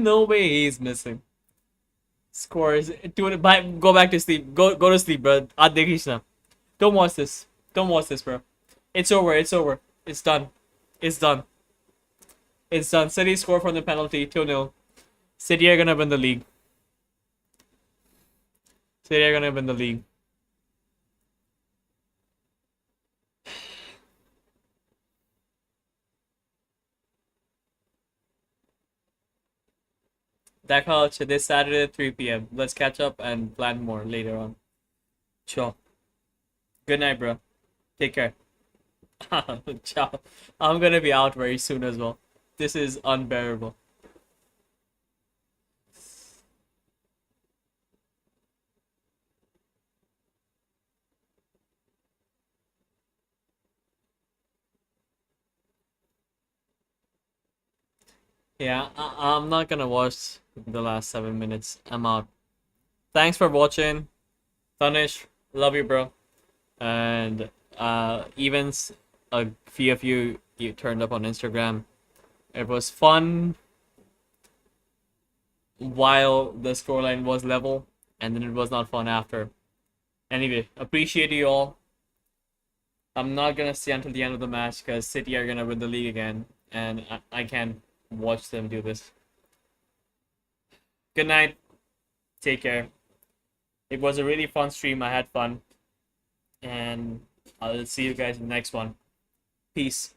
No way he's missing. Scores. Go back to sleep. Go to sleep, bro. Don't watch this. Don't watch this, bro. It's over. It's over. It's done. It's done. It's done. City score from the penalty, 2-0. City are gonna win the league. City are gonna win the league. That call this Saturday at 3 p.m. Let's catch up and plan more later on. Sure. Good night, bro. Take care. Ciao. I'm gonna be out very soon as well. This is unbearable. Yeah, I'm not gonna watch the last 7 minutes. I'm out. Thanks for watching. Tanish, love you, bro. And events, a few of you turned up on Instagram. It was fun while the scoreline was level, and then it was not fun after. Anyway, appreciate you all. I'm not gonna stay until the end of the match because City are gonna win the league again, and I can't watch them do this. Good night. Take care. It was a really fun stream. I had fun, and I'll see you guys in the next one. Peace.